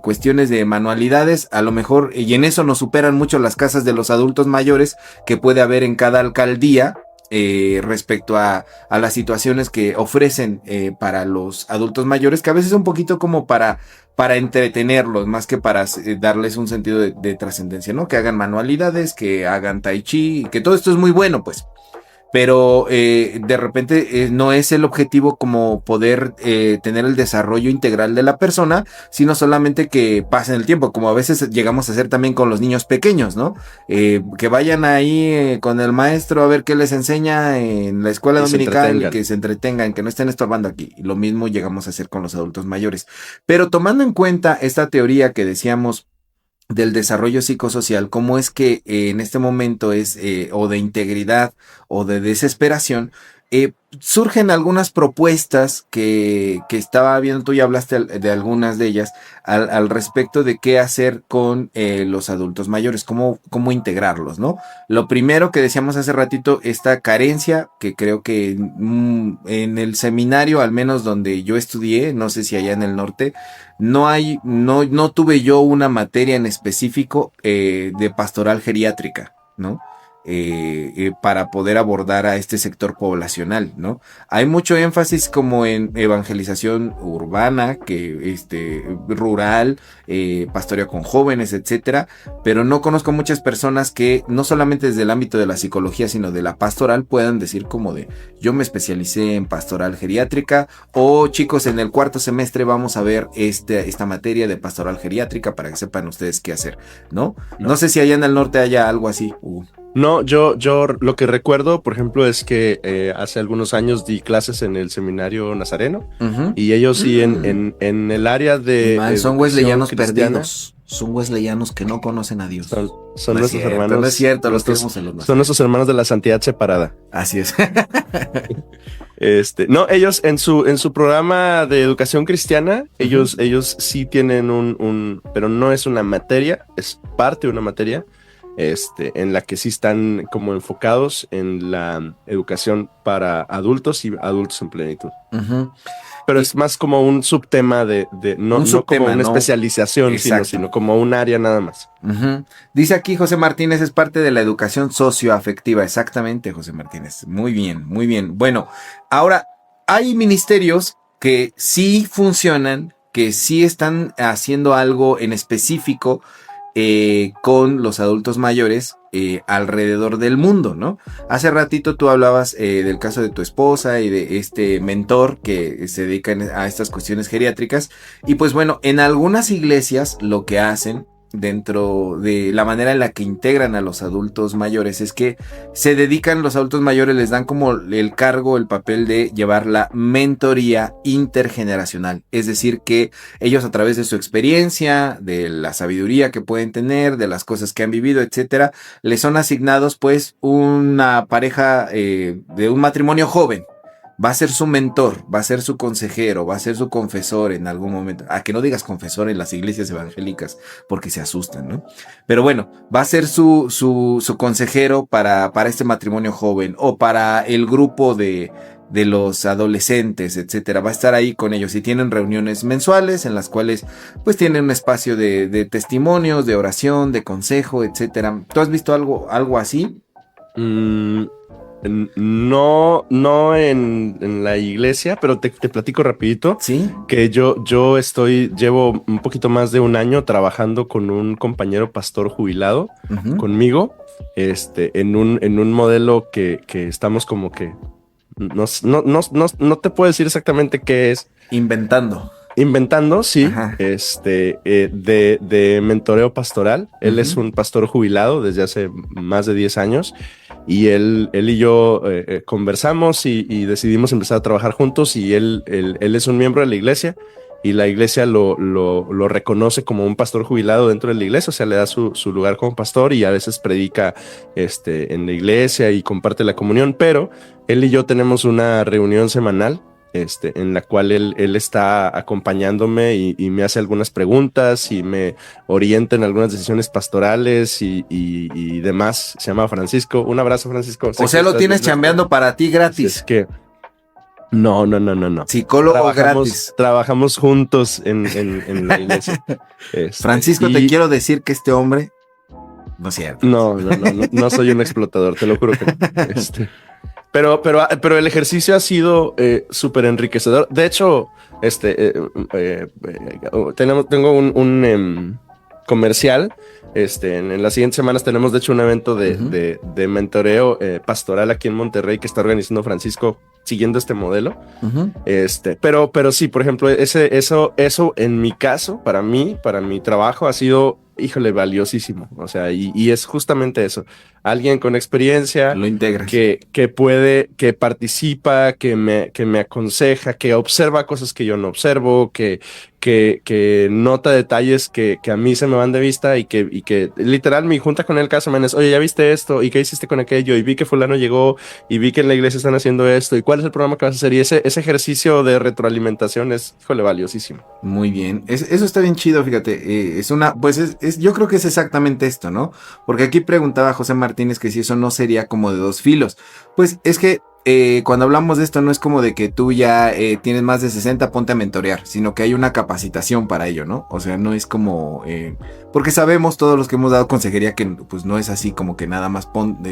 cuestiones de manualidades. A lo mejor, y en eso nos superan mucho las casas de los adultos mayores que puede haber en cada alcaldía. Respecto a las situaciones que ofrecen para los adultos mayores, que a veces es un poquito como para entretenerlos, más que para darles un sentido de trascendencia, ¿no? Que hagan manualidades, que hagan tai chi, que todo esto es muy bueno, pues. pero de repente no es el objetivo como poder tener el desarrollo integral de la persona, sino solamente que pasen el tiempo, como a veces llegamos a hacer también con los niños pequeños, ¿no? Que vayan ahí con el maestro a ver qué les enseña en la escuela dominical, que se entretengan, que no estén estorbando aquí. Y lo mismo llegamos a hacer con los adultos mayores. Pero tomando en cuenta esta teoría que decíamos del desarrollo psicosocial, cómo es que en este momento es o de integridad o de desesperación, surgen algunas propuestas que estaba viendo, tú ya hablaste de algunas de ellas, al respecto de qué hacer con los adultos mayores, cómo integrarlos, ¿no? Lo primero que decíamos hace ratito, esta carencia, que creo que en el seminario, al menos donde yo estudié, no sé si allá en el norte, no tuve yo una materia en específico de pastoral geriátrica, ¿no? Para poder abordar a este sector poblacional, ¿no? Hay mucho énfasis como en evangelización urbana, rural, pastoreo con jóvenes, etcétera, pero no conozco muchas personas que no solamente desde el ámbito de la psicología, sino de la pastoral puedan decir como de, yo me especialicé en pastoral geriátrica, o chicos, en el cuarto semestre vamos a ver esta materia de pastoral geriátrica para que sepan ustedes qué hacer, ¿no? No sé si allá en el norte haya algo así. No, yo lo que recuerdo, por ejemplo, es que hace algunos años di clases en el seminario nazareno y ellos sí en el área de son wesleyanos perdidos, son wesleyanos que no conocen a Dios. Son nuestros hermanos. No es cierto, los tenemos en los son nuestros hermanos de la santidad separada. Así es. No, ellos en su programa de educación cristiana, ellos sí tienen pero no es una materia, es parte de una materia. En la que sí están como enfocados en la educación para adultos y adultos en plenitud. Pero es más como un subtema no como una especialización, sino como un área nada más. Dice aquí José Martínez, es parte de la educación socioafectiva. Exactamente, José Martínez. Muy bien, muy bien. Bueno, ahora hay ministerios que sí funcionan, que sí están haciendo algo en específico con los adultos mayores alrededor del mundo, ¿no? Hace ratito tú hablabas del caso de tu esposa y de este mentor que se dedica a estas cuestiones geriátricas, y pues bueno, en algunas iglesias lo que hacen dentro de la manera en la que integran a los adultos mayores es que se dedican, los adultos mayores les dan como el cargo, el papel de llevar la mentoría intergeneracional, es decir que ellos a través de su experiencia, de la sabiduría que pueden tener, de las cosas que han vivido, etcétera, les son asignados pues una pareja de un matrimonio joven. Va a ser su mentor, va a ser su consejero, va a ser su confesor en algún momento. Que no digas confesor en las iglesias evangélicas porque se asustan, ¿no? Pero bueno, va a ser su consejero para este matrimonio joven o para el grupo de los adolescentes, etcétera. Va a estar ahí con ellos y tienen reuniones mensuales en las cuales pues tienen un espacio de testimonios, de oración, de consejo, etcétera. ¿Tú has visto algo así? No en la iglesia, pero te platico rapidito. Sí. Que yo llevo un poquito más de un año trabajando con un compañero pastor jubilado conmigo, en un modelo que estamos como que no te puedo decir exactamente qué es. Inventando, sí. De mentoreo pastoral. Él es un pastor jubilado desde hace más de 10 años y él y yo conversamos y decidimos empezar a trabajar juntos, y él es un miembro de la iglesia y la iglesia lo reconoce como un pastor jubilado dentro de la iglesia, o sea, le da su lugar como pastor y a veces predica en la iglesia y comparte la comunión, pero él y yo tenemos una reunión semanal en la cual él está acompañándome y me hace algunas preguntas y me orienta en algunas decisiones pastorales y demás. Se llama Francisco. Un abrazo, Francisco. O sea, lo tienes chambeando para ti gratis. Es que no. Psicólogo gratis. Trabajamos juntos en la iglesia. Francisco, te quiero decir que este hombre... No es cierto. No soy un explotador, te lo juro que no. Pero el ejercicio ha sido súper enriquecedor. De hecho, tengo comercial. En las siguientes semanas tenemos de hecho un evento de mentoreo pastoral aquí en Monterrey que está organizando Francisco siguiendo este modelo. Pero sí, por ejemplo, eso en mi caso, para mi trabajo ha sido, híjole, valiosísimo. O sea, y es justamente eso. Alguien con experiencia lo integras, que puede, que participa, que me aconseja, que observa cosas que yo no observo, que nota detalles que a mí se me van de vista y que literal mi junta con él cada semana es, oye, ¿ya viste esto? ¿Y qué hiciste con aquello? Y vi que fulano llegó y vi que en la iglesia están haciendo esto. ¿Y cuál es el programa que vas a hacer? Y ese ejercicio de retroalimentación es, híjole, valiosísimo. Muy bien, eso está bien chido, fíjate, yo creo que es exactamente esto, ¿no? Porque aquí preguntaba José Martínez que si eso no sería como de dos filos. Pues es que cuando hablamos de esto no es como de que tú ya tienes más de 60, ponte a mentorear, sino que hay una capacitación para ello, ¿no? O sea, no es como... porque sabemos todos los que hemos dado consejería que pues no es así como que nada más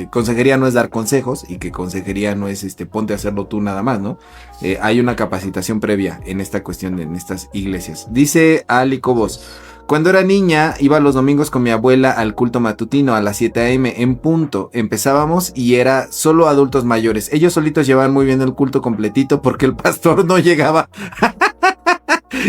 consejería no es dar consejos y que consejería no es ponte a hacerlo tú nada más, ¿no? Hay una capacitación previa en esta cuestión, en estas iglesias. Dice Ali Cobos: cuando era niña, iba los domingos con mi abuela al culto matutino a las 7 a.m. en punto. Empezábamos y era solo adultos mayores. Ellos solitos llevaban muy bien el culto completito porque el pastor no llegaba.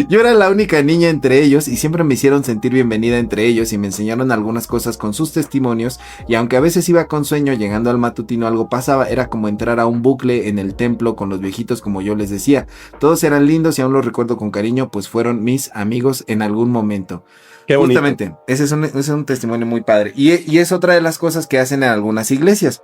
Yo era la única niña entre ellos y siempre me hicieron sentir bienvenida entre ellos y me enseñaron algunas cosas con sus testimonios, y aunque a veces iba con sueño, llegando al matutino algo pasaba, era como entrar a un bucle en el templo con los viejitos, como yo les decía. Todos eran lindos y aún los recuerdo con cariño, pues fueron mis amigos en algún momento. Qué bonito. Justamente, ese es un testimonio muy padre y es otra de las cosas que hacen en algunas iglesias.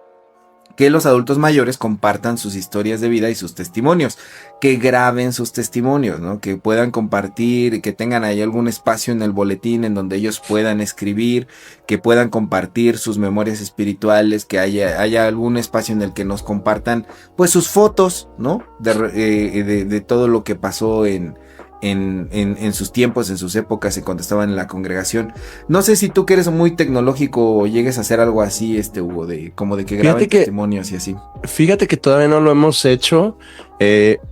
Que los adultos mayores compartan sus historias de vida y sus testimonios, que graben sus testimonios, ¿no? Que puedan compartir, que tengan ahí algún espacio en el boletín en donde ellos puedan escribir, que puedan compartir sus memorias espirituales, que haya algún espacio en el que nos compartan pues sus fotos, ¿no? De todo lo que pasó en sus tiempos, en sus épocas y cuando estaban en la congregación. No sé si tú que eres muy tecnológico o llegues a hacer algo así, Hugo, como de que graben testimonios y así. Fíjate que todavía no lo hemos hecho,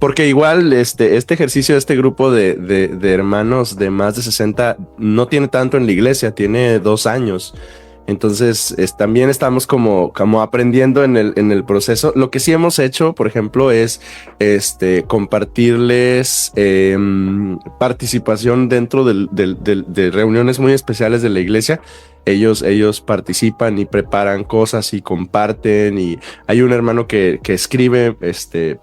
porque igual este ejercicio de este grupo de hermanos de más de 60 no tiene tanto en la iglesia, tiene 2 años. Entonces también estamos como aprendiendo en el proceso. Lo que sí hemos hecho, por ejemplo, es compartirles participación dentro de reuniones muy especiales de la iglesia. Ellos participan y preparan cosas y comparten, y hay un hermano que escribe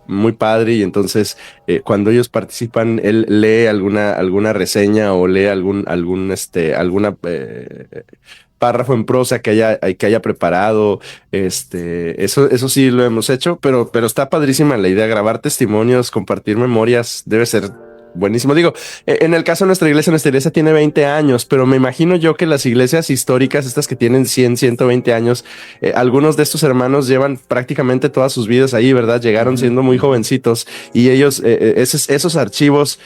muy padre, y entonces cuando ellos participan él lee alguna reseña o lee alguna párrafo en prosa que haya preparado. Eso sí lo hemos hecho, pero está padrísima la idea, grabar testimonios, compartir memorias, debe ser buenísimo. Digo, en el caso de nuestra iglesia tiene 20 años, pero me imagino yo que las iglesias históricas, estas que tienen 100, 120 años, algunos de estos hermanos llevan prácticamente todas sus vidas ahí, ¿verdad? Llegaron siendo muy jovencitos, y ellos, esos archivos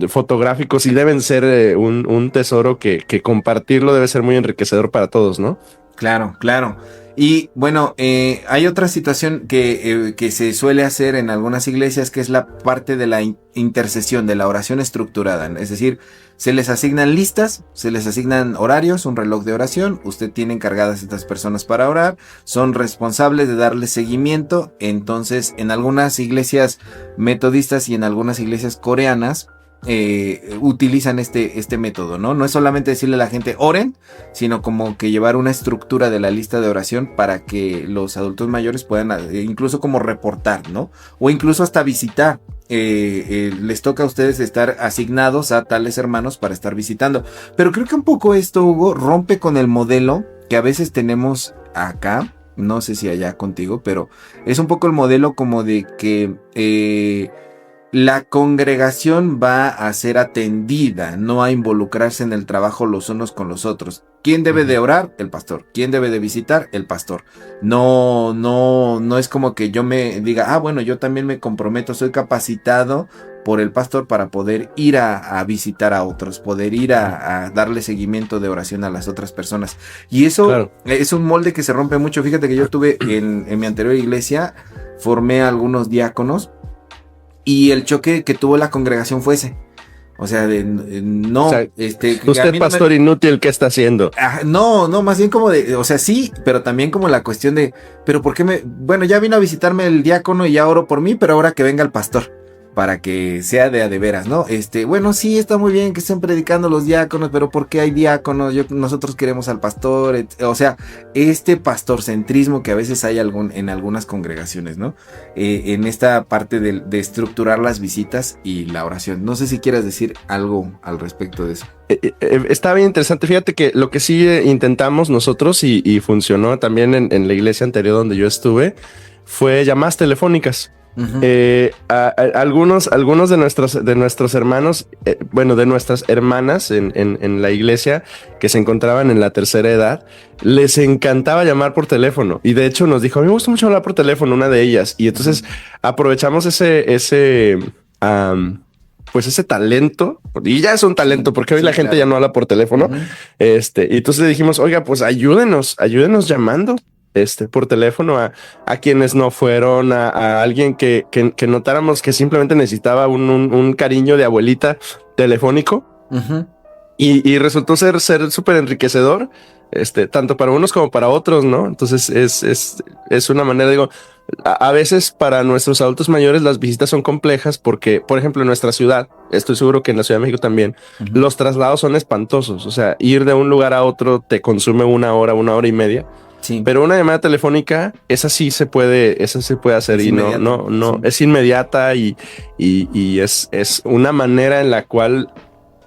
fotográficos, y deben ser un tesoro que compartirlo debe ser muy enriquecedor para todos, ¿no? Claro, claro. Y bueno, hay otra situación que se suele hacer en algunas iglesias, que es la parte de la intercesión, de la oración estructurada. Es decir, se les asignan listas, se les asignan horarios, un reloj de oración. Usted tiene encargadas estas personas para orar, son responsables de darle seguimiento. Entonces, en algunas iglesias metodistas y en algunas iglesias coreanas, utilizan este método, ¿no? No es solamente decirle a la gente oren, sino como que llevar una estructura de la lista de oración para que los adultos mayores puedan incluso como reportar, ¿no? O incluso hasta visitar. Les toca a ustedes estar asignados a tales hermanos para estar visitando. Pero creo que un poco esto, Hugo, rompe con el modelo que a veces tenemos acá. No sé si allá contigo, pero es un poco el modelo como de que la congregación va a ser atendida, no a involucrarse en el trabajo los unos con los otros. ¿Quién debe de orar? El pastor. ¿Quién debe de visitar? El pastor. No es como que yo me diga, bueno, yo también me comprometo, soy capacitado por el pastor para poder ir a visitar a otros, poder ir a darle seguimiento de oración a las otras personas. Y eso claro, es un molde que se rompe mucho. Fíjate que yo tuve en mi anterior iglesia, formé a algunos diáconos, y el choque que tuvo la congregación fue ese. O sea, no, O sea, que a usted, mí no pastor inútil, ¿qué está haciendo? no, no, más bien como de, o sea, sí, pero también como la cuestión de, pero ¿por qué bueno, ya vino a visitarme el diácono y ya oró por mí, pero ahora que venga el pastor, para que sea de a de veras, ¿no? Bueno, sí, está muy bien que estén predicando los diáconos, pero ¿por qué hay diáconos? Nosotros queremos al pastor, o sea, este pastorcentrismo que a veces hay en algunas congregaciones, ¿no? En esta parte de estructurar las visitas y la oración. No sé si quieras decir algo al respecto de eso. Está bien interesante. Fíjate que lo que sí intentamos nosotros y funcionó también en la iglesia anterior donde yo estuve fue llamadas telefónicas. Uh-huh. Algunos de nuestros hermanos, bueno, de nuestras hermanas en la iglesia que se encontraban en la tercera edad, les encantaba llamar por teléfono. Y de hecho nos dijo, a mí me gusta mucho hablar por teléfono, una de ellas. Y entonces aprovechamos pues ese talento, y ya es un talento, porque hoy la gente ya no habla por teléfono. Uh-huh. Y entonces le dijimos, oiga, pues ayúdenos llamando por teléfono a quienes no fueron, a alguien que notáramos que simplemente necesitaba un cariño de abuelita telefónico. Uh-huh. Y resultó ser súper enriquecedor, tanto para unos como para otros, ¿no? Entonces es una manera, digo, a veces para nuestros adultos mayores las visitas son complejas porque, por ejemplo, en nuestra ciudad, estoy seguro que en la Ciudad de México también, Uh-huh. los traslados son espantosos. O sea, ir de un lugar a otro te consume una hora y media. Sí. Pero una llamada telefónica, esa se puede hacer Es y inmediata, no, sí. es inmediata y es una manera en la cual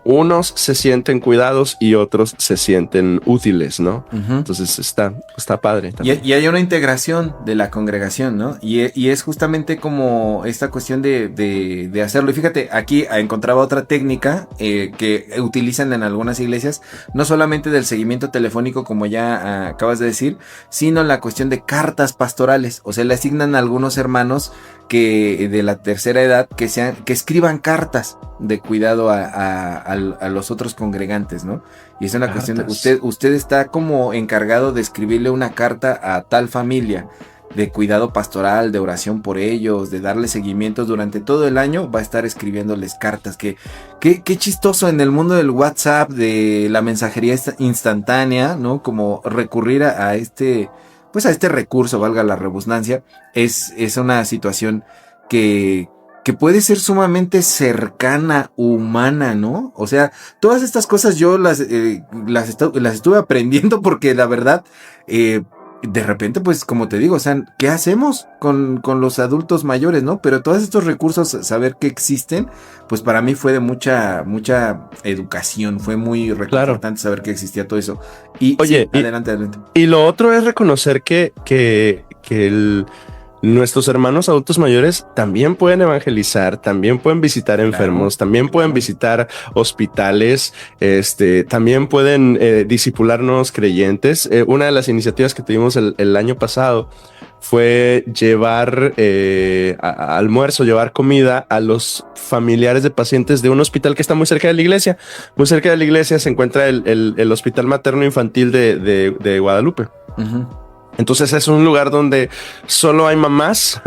unos se sienten cuidados y otros se sienten útiles, ¿no? Uh-huh. Entonces está padre. Y hay una integración de la congregación, ¿no? Y es justamente como esta cuestión de hacerlo. Y fíjate, aquí encontraba otra técnica que utilizan en algunas iglesias, no solamente del seguimiento telefónico, como ya acabas de decir, sino la cuestión de cartas pastorales. O sea, le asignan a algunos hermanos que de la tercera edad que escriban cartas de cuidado a los otros congregantes, ¿no? Y es una cuestión de usted está como encargado de escribirle una carta a tal familia de cuidado pastoral, de oración por ellos, de darle seguimientos durante todo el año, va a estar escribiéndoles cartas. Qué chistoso en el mundo del WhatsApp, de la mensajería instantánea, ¿no? Como recurrir a este recurso, valga la redundancia, es una situación que puede ser sumamente cercana, humana, ¿no? O sea, todas estas cosas yo las estuve aprendiendo porque la verdad, de repente, pues como te digo, o sea, ¿qué hacemos con los adultos mayores, no? Pero todos estos recursos, saber que existen, pues para mí fue de mucha educación, fue muy reconfortante saber que existía todo eso. Y oye, sí, adelante. Y lo otro es reconocer que nuestros hermanos adultos mayores también pueden evangelizar, también pueden visitar enfermos, también pueden visitar hospitales, también pueden discipular nuevos creyentes. Una de las iniciativas que tuvimos el año pasado fue llevar almuerzo, llevar comida a los familiares de pacientes de un hospital que está muy cerca de la iglesia. Muy cerca de la iglesia se encuentra el Hospital Materno Infantil de Guadalupe. Uh-huh. Entonces es un lugar donde solo hay mamás,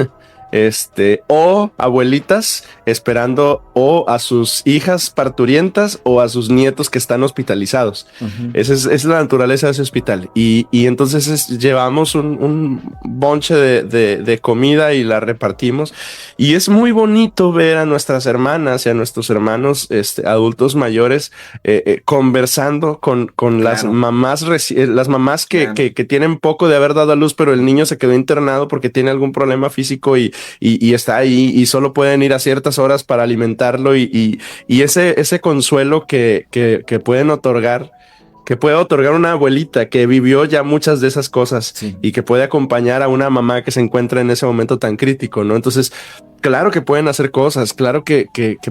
o abuelitas esperando o a sus hijas parturientas o a sus nietos que están hospitalizados. Uh-huh. Esa es la naturaleza de ese hospital. Y entonces llevamos un bonche de comida y la repartimos. Y es muy bonito ver a nuestras hermanas y a nuestros hermanos adultos mayores conversando con claro. las mamás claro. que tienen poco de haber dado a luz, pero el niño se quedó internado porque tiene algún problema físico y está ahí y solo pueden ir a ciertas horas para alimentarlo y ese consuelo que pueden otorgar, que puede otorgar una abuelita que vivió ya muchas de esas cosas sí. Y que puede acompañar a una mamá que se encuentra en ese momento tan crítico, ¿no? Entonces, claro que pueden hacer cosas, claro que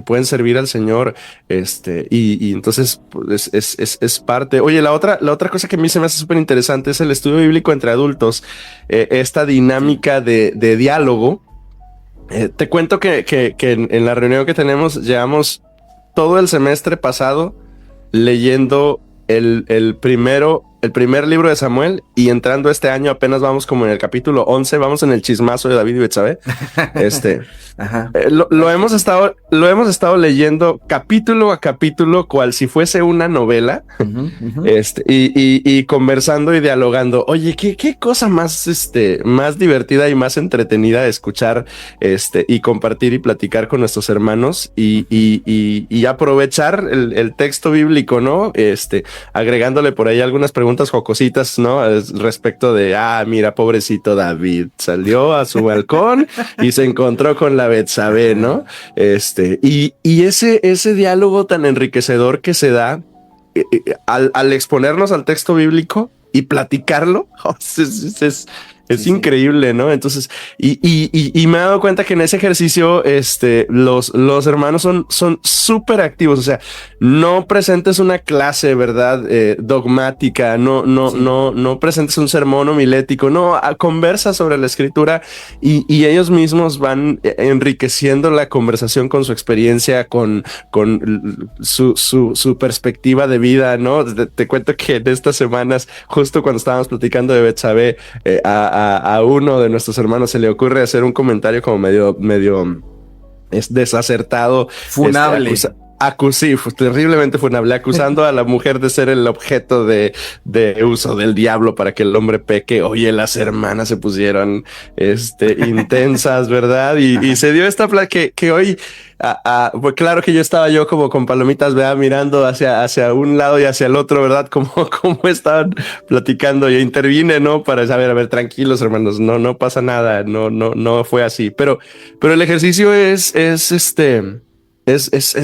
pueden servir al Señor, y entonces pues, es parte. Oye, la otra cosa que a mí se me hace súper interesante es el estudio bíblico entre adultos, esta dinámica de diálogo. Te cuento que en la reunión que tenemos llevamos todo el semestre pasado leyendo el primero el primer libro de Samuel, y entrando este año apenas vamos como en el capítulo 11, vamos en el chismazo de David y Betsabé. Ajá. Lo hemos estado leyendo capítulo a capítulo, cual si fuese una novela, y conversando y dialogando. Oye, qué cosa más, más divertida y más entretenida de escuchar, y compartir y platicar con nuestros hermanos y aprovechar el texto bíblico, ¿no? Agregándole por ahí algunas preguntas jocositas, ¿no? Respecto de, mira, pobrecito David, salió a su balcón y se encontró con la Betsabé, ¿no? Y ese diálogo tan enriquecedor que se da al exponernos al texto bíblico y platicarlo, es increíble, ¿no? Entonces, y me he dado cuenta que en ese ejercicio, los hermanos son súper activos. O sea, no presentes una clase, ¿verdad? Dogmática, no presentes un sermón homilético, no, conversa sobre la escritura y ellos mismos van enriqueciendo la conversación con su experiencia, con su perspectiva de vida, ¿no? Te cuento que en estas semanas, justo cuando estábamos platicando de Betsabé, a uno de nuestros hermanos se le ocurre hacer un comentario como medio desacertado, funable. Sí, terriblemente funable, acusando a la mujer de ser el objeto de uso del diablo para que el hombre peque. Oye, las hermanas se pusieron intensas, ¿verdad? Y se dio esta que hoy, pues claro que yo estaba como con palomitas, ¿verdad? Mirando hacia un lado y hacia el otro, ¿verdad? Como estaban platicando, y intervine, ¿no? Para saber, a ver, tranquilos, hermanos, no pasa nada, no fue así. Pero el ejercicio es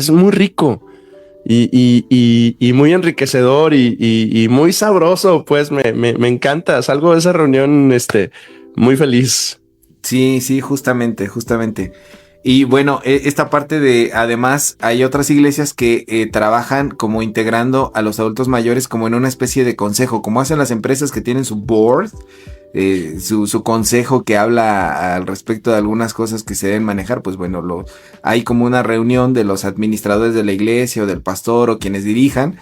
muy rico y muy enriquecedor y muy sabroso, pues me encanta. Salgo de esa reunión muy feliz. Sí, justamente. Y bueno, esta parte de, además, hay otras iglesias que trabajan como integrando a los adultos mayores como en una especie de consejo, como hacen las empresas que tienen su board, su consejo que habla al respecto de algunas cosas que se deben manejar. Pues bueno, hay como una reunión de los administradores de la iglesia o del pastor o quienes dirijan,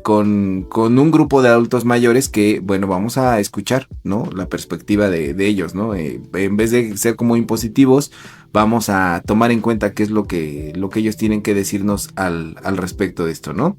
con un grupo de adultos mayores que, bueno, vamos a escuchar, ¿no? La perspectiva de ellos, ¿no? En vez de ser como impositivos, vamos a tomar en cuenta qué es lo que ellos tienen que decirnos al respecto de esto, ¿no?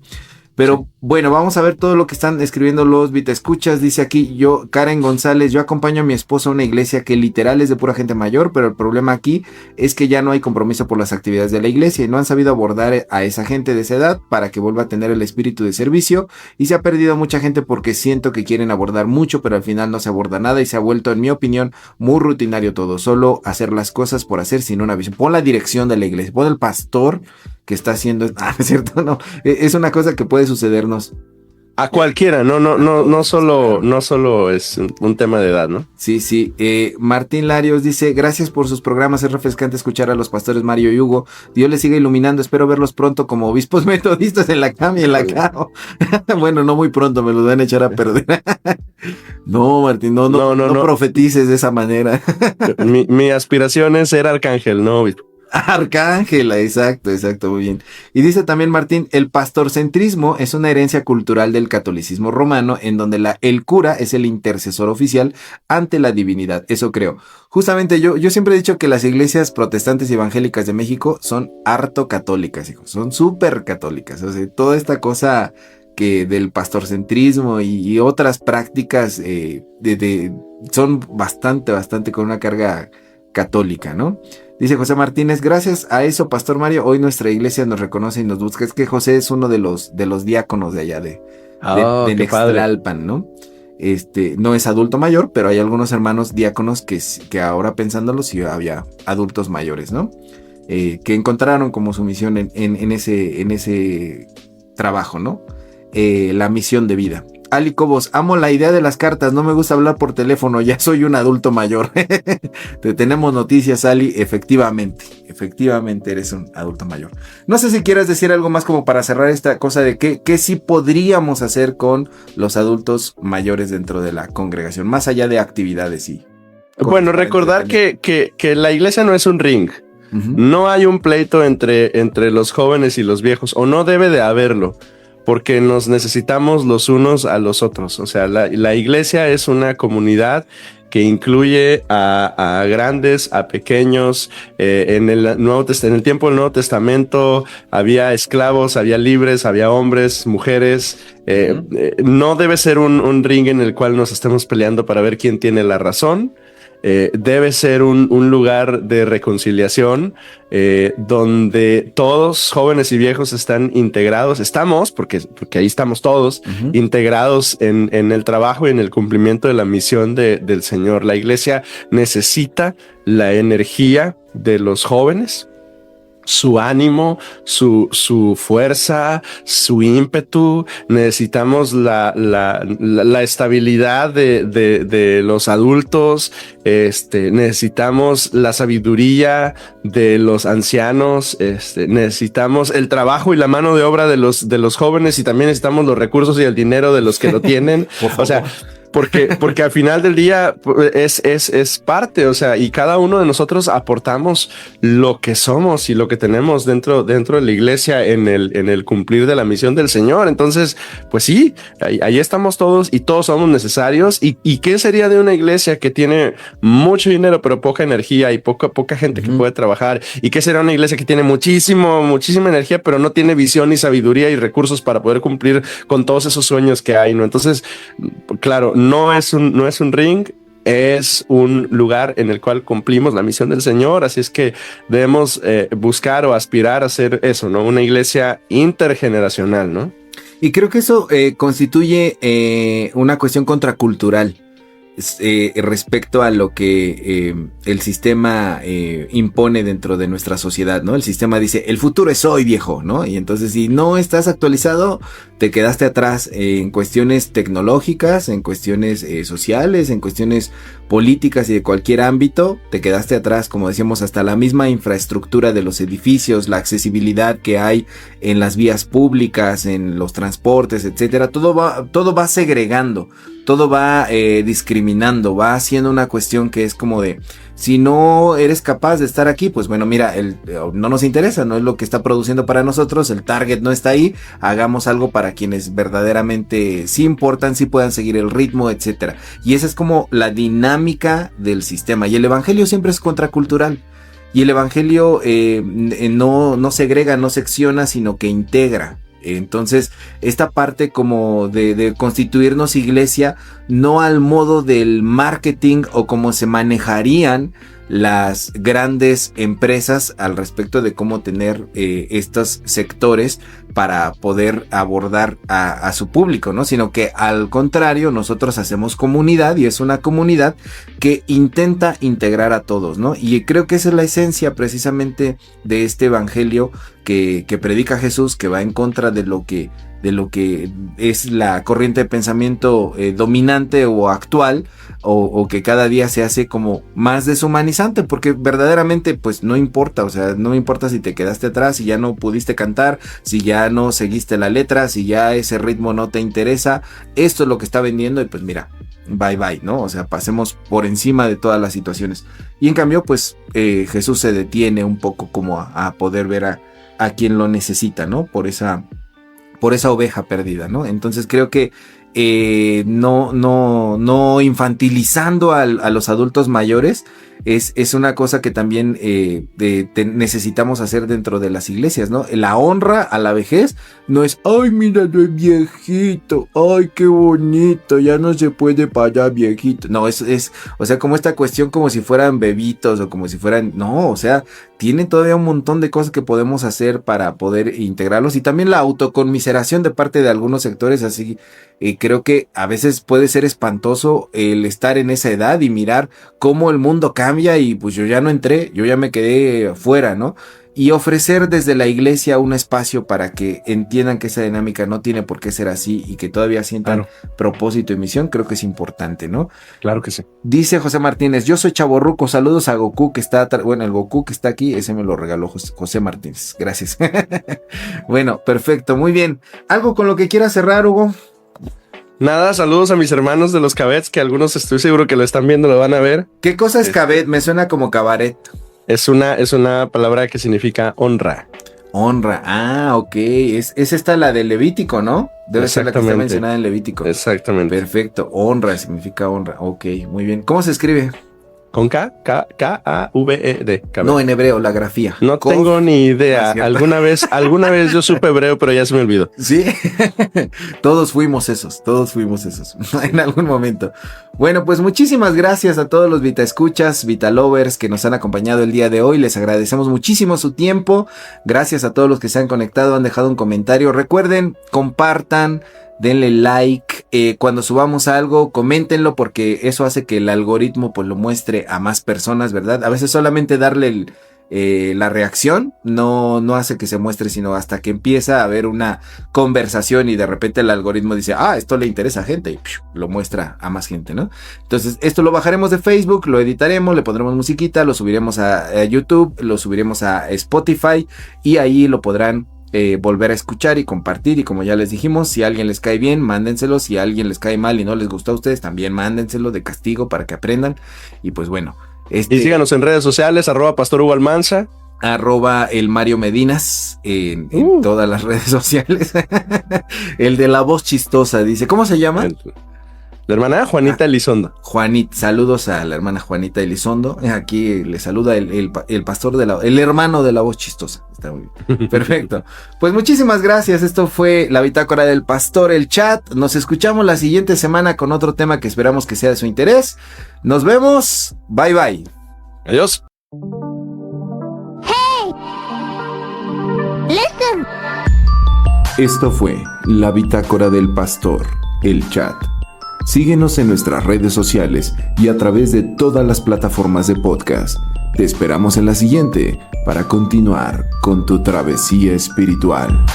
Pero bueno, vamos a ver todo lo que están escribiendo los Vitescuchas. Dice aquí, Karen González, yo acompaño a mi esposa a una iglesia que literal es de pura gente mayor, pero el problema aquí es que ya no hay compromiso por las actividades de la iglesia y no han sabido abordar a esa gente de esa edad para que vuelva a tener el espíritu de servicio, y se ha perdido mucha gente porque siento que quieren abordar mucho, pero al final no se aborda nada y se ha vuelto, en mi opinión, muy rutinario todo, solo hacer las cosas por hacer sin una visión. Pon la dirección de la iglesia, pon el pastor que está haciendo, es cierto, no, es una cosa que puede sucedernos a cualquiera, no solo es un tema de edad, ¿no? Sí. Martín Larios dice, gracias por sus programas, es refrescante escuchar a los pastores Mario y Hugo, Dios les siga iluminando, espero verlos pronto como obispos metodistas en la cama y en la cama. Bueno, no muy pronto, me los van a echar a perder. No, Martín, no profetices de esa manera. mi aspiración es ser arcángel, no obispo. Arcángela, exacto, muy bien. Y dice también Martín, el pastorcentrismo es una herencia cultural del catolicismo romano, en donde el cura es el intercesor oficial ante la divinidad. Eso creo. Justamente yo siempre he dicho que las iglesias protestantes y evangélicas de México son harto católicas, hijos, son súper católicas. O sea, toda esta cosa que del pastorcentrismo y otras prácticas son bastante con una carga católica, ¿no? Dice José Martínez, gracias a eso, Pastor Mario, hoy nuestra iglesia nos reconoce y nos busca. Es que José es uno de los diáconos de allá de Nextlalpan, ¿no? No es adulto mayor, pero hay algunos hermanos diáconos que ahora pensándolo sí había adultos mayores, ¿no? Que encontraron como su misión en ese trabajo, ¿no? La misión de vida. Ali Cobos, amo la idea de las cartas, no me gusta hablar por teléfono, ya soy un adulto mayor. Te tenemos noticias, Ali, efectivamente eres un adulto mayor. No sé si quieras decir algo más como para cerrar esta cosa de qué sí podríamos hacer con los adultos mayores dentro de la congregación, más allá de actividades y... Bueno, recordar que la iglesia no es un ring. Uh-huh. No hay un pleito entre los jóvenes y los viejos, o no debe de haberlo. porque nos necesitamos los unos a los otros. O sea, la iglesia es una comunidad que incluye a grandes, a pequeños. En el tiempo del Nuevo Testamento había esclavos, había libres, había hombres, mujeres. No debe ser un ring en el cual nos estemos peleando para ver quién tiene la razón. Debe ser un lugar de reconciliación donde todos, jóvenes y viejos, están integrados. Porque ahí estamos todos integrados en el trabajo y en el cumplimiento de la misión del Señor. La iglesia necesita la energía de los jóvenes, su ánimo, su fuerza, su ímpetu. Necesitamos la estabilidad de los adultos. Necesitamos la sabiduría de los ancianos. Necesitamos el trabajo y la mano de obra de los jóvenes, y también necesitamos los recursos y el dinero de los que lo tienen. O sea, porque al final del día es parte, o sea, y cada uno de nosotros aportamos lo que somos y lo que tenemos dentro de la iglesia en el cumplir de la misión del Señor. Entonces, pues sí, ahí estamos todos y todos somos necesarios. ¿Y qué sería de una iglesia que tiene mucho dinero pero poca energía y poca gente que puede trabajar? ¿Y qué sería una iglesia que tiene muchísima energía pero no tiene visión ni sabiduría y recursos para poder cumplir con todos esos sueños que hay, ¿no? Entonces, claro, no es un ring, es un lugar en el cual cumplimos la misión del Señor. Así es que debemos buscar o aspirar a ser eso, ¿no? Una iglesia intergeneracional, ¿no? Y creo que eso constituye una cuestión contracultural respecto a lo que el sistema impone dentro de nuestra sociedad, ¿no? El sistema dice, el futuro es hoy, viejo, ¿no? Y entonces, si no estás actualizado, te quedaste atrás en cuestiones tecnológicas, en cuestiones sociales, en cuestiones políticas y de cualquier ámbito, te quedaste atrás, como decíamos, hasta la misma infraestructura de los edificios, la accesibilidad que hay en las vías públicas, en los transportes, etcétera. Todo va segregando, todo va discriminando, va haciendo una cuestión que es como de, si no eres capaz de estar aquí, pues bueno, mira, no nos interesa, no es lo que está produciendo para nosotros, el target no está ahí, hagamos algo para quienes verdaderamente sí importan, sí puedan seguir el ritmo, etcétera. Y esa es como la dinámica del sistema, y el evangelio siempre es contracultural. Y el evangelio no segrega, no secciona, sino que integra. Entonces, esta parte como de constituirnos iglesia, no al modo del marketing o como se manejarían las grandes empresas al respecto de cómo tener estos sectores para poder abordar a su público, ¿no? Sino que al contrario, nosotros hacemos comunidad, y es una comunidad que intenta integrar a todos, ¿no? Y creo que esa es la esencia precisamente de este evangelio que predica Jesús, que va en contra de lo que es la corriente de pensamiento dominante o actual, o que cada día se hace como más deshumanizante, porque verdaderamente pues no importa, o sea, no importa si te quedaste atrás, si ya no pudiste cantar, si ya no seguiste la letra, si ya ese ritmo no te interesa, esto es lo que está vendiendo, y pues mira, bye bye, ¿no? O sea, pasemos por encima de todas las situaciones. Y en cambio pues Jesús se detiene un poco como a poder ver a quien lo necesita, ¿no? Por esa oveja perdida, ¿no? Entonces creo que no infantilizando a los adultos mayores es una cosa que también necesitamos hacer dentro de las iglesias, ¿no? La honra a la vejez no es, ay, mira, no es viejito, ay, qué bonito, ya no se puede parar viejito. No, es, o sea, como esta cuestión como si fueran bebitos o como si fueran, no, o sea, tienen todavía un montón de cosas que podemos hacer para poder integrarlos, y también la autoconmiseración de parte de algunos sectores, así creo que a veces puede ser espantoso el estar en esa edad y mirar cómo el mundo cambia, y pues yo ya no entré, yo ya me quedé fuera, ¿no? Y ofrecer desde la iglesia un espacio para que entiendan que esa dinámica no tiene por qué ser así y que todavía sientan propósito y misión, creo que es importante, ¿no? Claro que sí. Dice José Martínez, yo soy chavorruco, saludos a Goku que está, bueno, el Goku que está aquí, ese me lo regaló José Martínez, gracias. Bueno, perfecto, muy bien. ¿Algo con lo que quieras cerrar, Hugo? Nada, saludos a mis hermanos de los Cabets, que algunos estoy seguro que lo están viendo, lo van a ver. ¿Qué cosa es cabet? Me suena como cabaret. Es una palabra que significa honra. Honra. Ah, ok. Es esta la de Levítico, ¿no? Debe ser la que está mencionada en Levítico. Exactamente. Perfecto. Honra significa honra. Ok, muy bien. ¿Cómo se escribe? Con K-A-V-E-D. No, en hebreo, la grafía. No tengo ni idea. Alguna vez yo supe hebreo, pero ya se me olvidó. Sí, todos fuimos esos en algún momento. Bueno, pues muchísimas gracias a todos los Vita Escuchas, Vita Lovers que nos han acompañado el día de hoy. Les agradecemos muchísimo su tiempo. Gracias a todos los que se han conectado, han dejado un comentario. Recuerden, compartan, denle like. Cuando subamos algo, coméntenlo porque eso hace que el algoritmo pues lo muestre a más personas, ¿verdad? A veces solamente darle la reacción no hace que se muestre, sino hasta que empieza a haber una conversación y de repente el algoritmo dice, esto le interesa a gente y lo muestra a más gente, ¿no? Entonces esto lo bajaremos de Facebook, lo editaremos, le pondremos musiquita, lo subiremos a YouTube, lo subiremos a Spotify y ahí lo podrán volver a escuchar y compartir. Y como ya les dijimos, si a alguien les cae bien, mándenselo. Si a alguien les cae mal y no les gustó a ustedes, también mándenselo de castigo para que aprendan. Y pues bueno, y síganos en redes sociales, @Pastor Hugo Almanza, @el Mario Medinas en todas las redes sociales. El de la voz chistosa dice, ¿cómo se llama? La hermana Juanita Elizondo. Juanita, saludos a la hermana Juanita Elizondo. Aquí le saluda el pastor el hermano de la voz chistosa. Está muy bien. Perfecto. Pues muchísimas gracias. Esto fue la Bitácora del Pastor, el chat. Nos escuchamos la siguiente semana con otro tema que esperamos que sea de su interés. Nos vemos. Bye bye. Adiós. Hey. Listen. Esto fue la Bitácora del Pastor, el chat. Síguenos en nuestras redes sociales y a través de todas las plataformas de podcast. Te esperamos en la siguiente para continuar con tu travesía espiritual.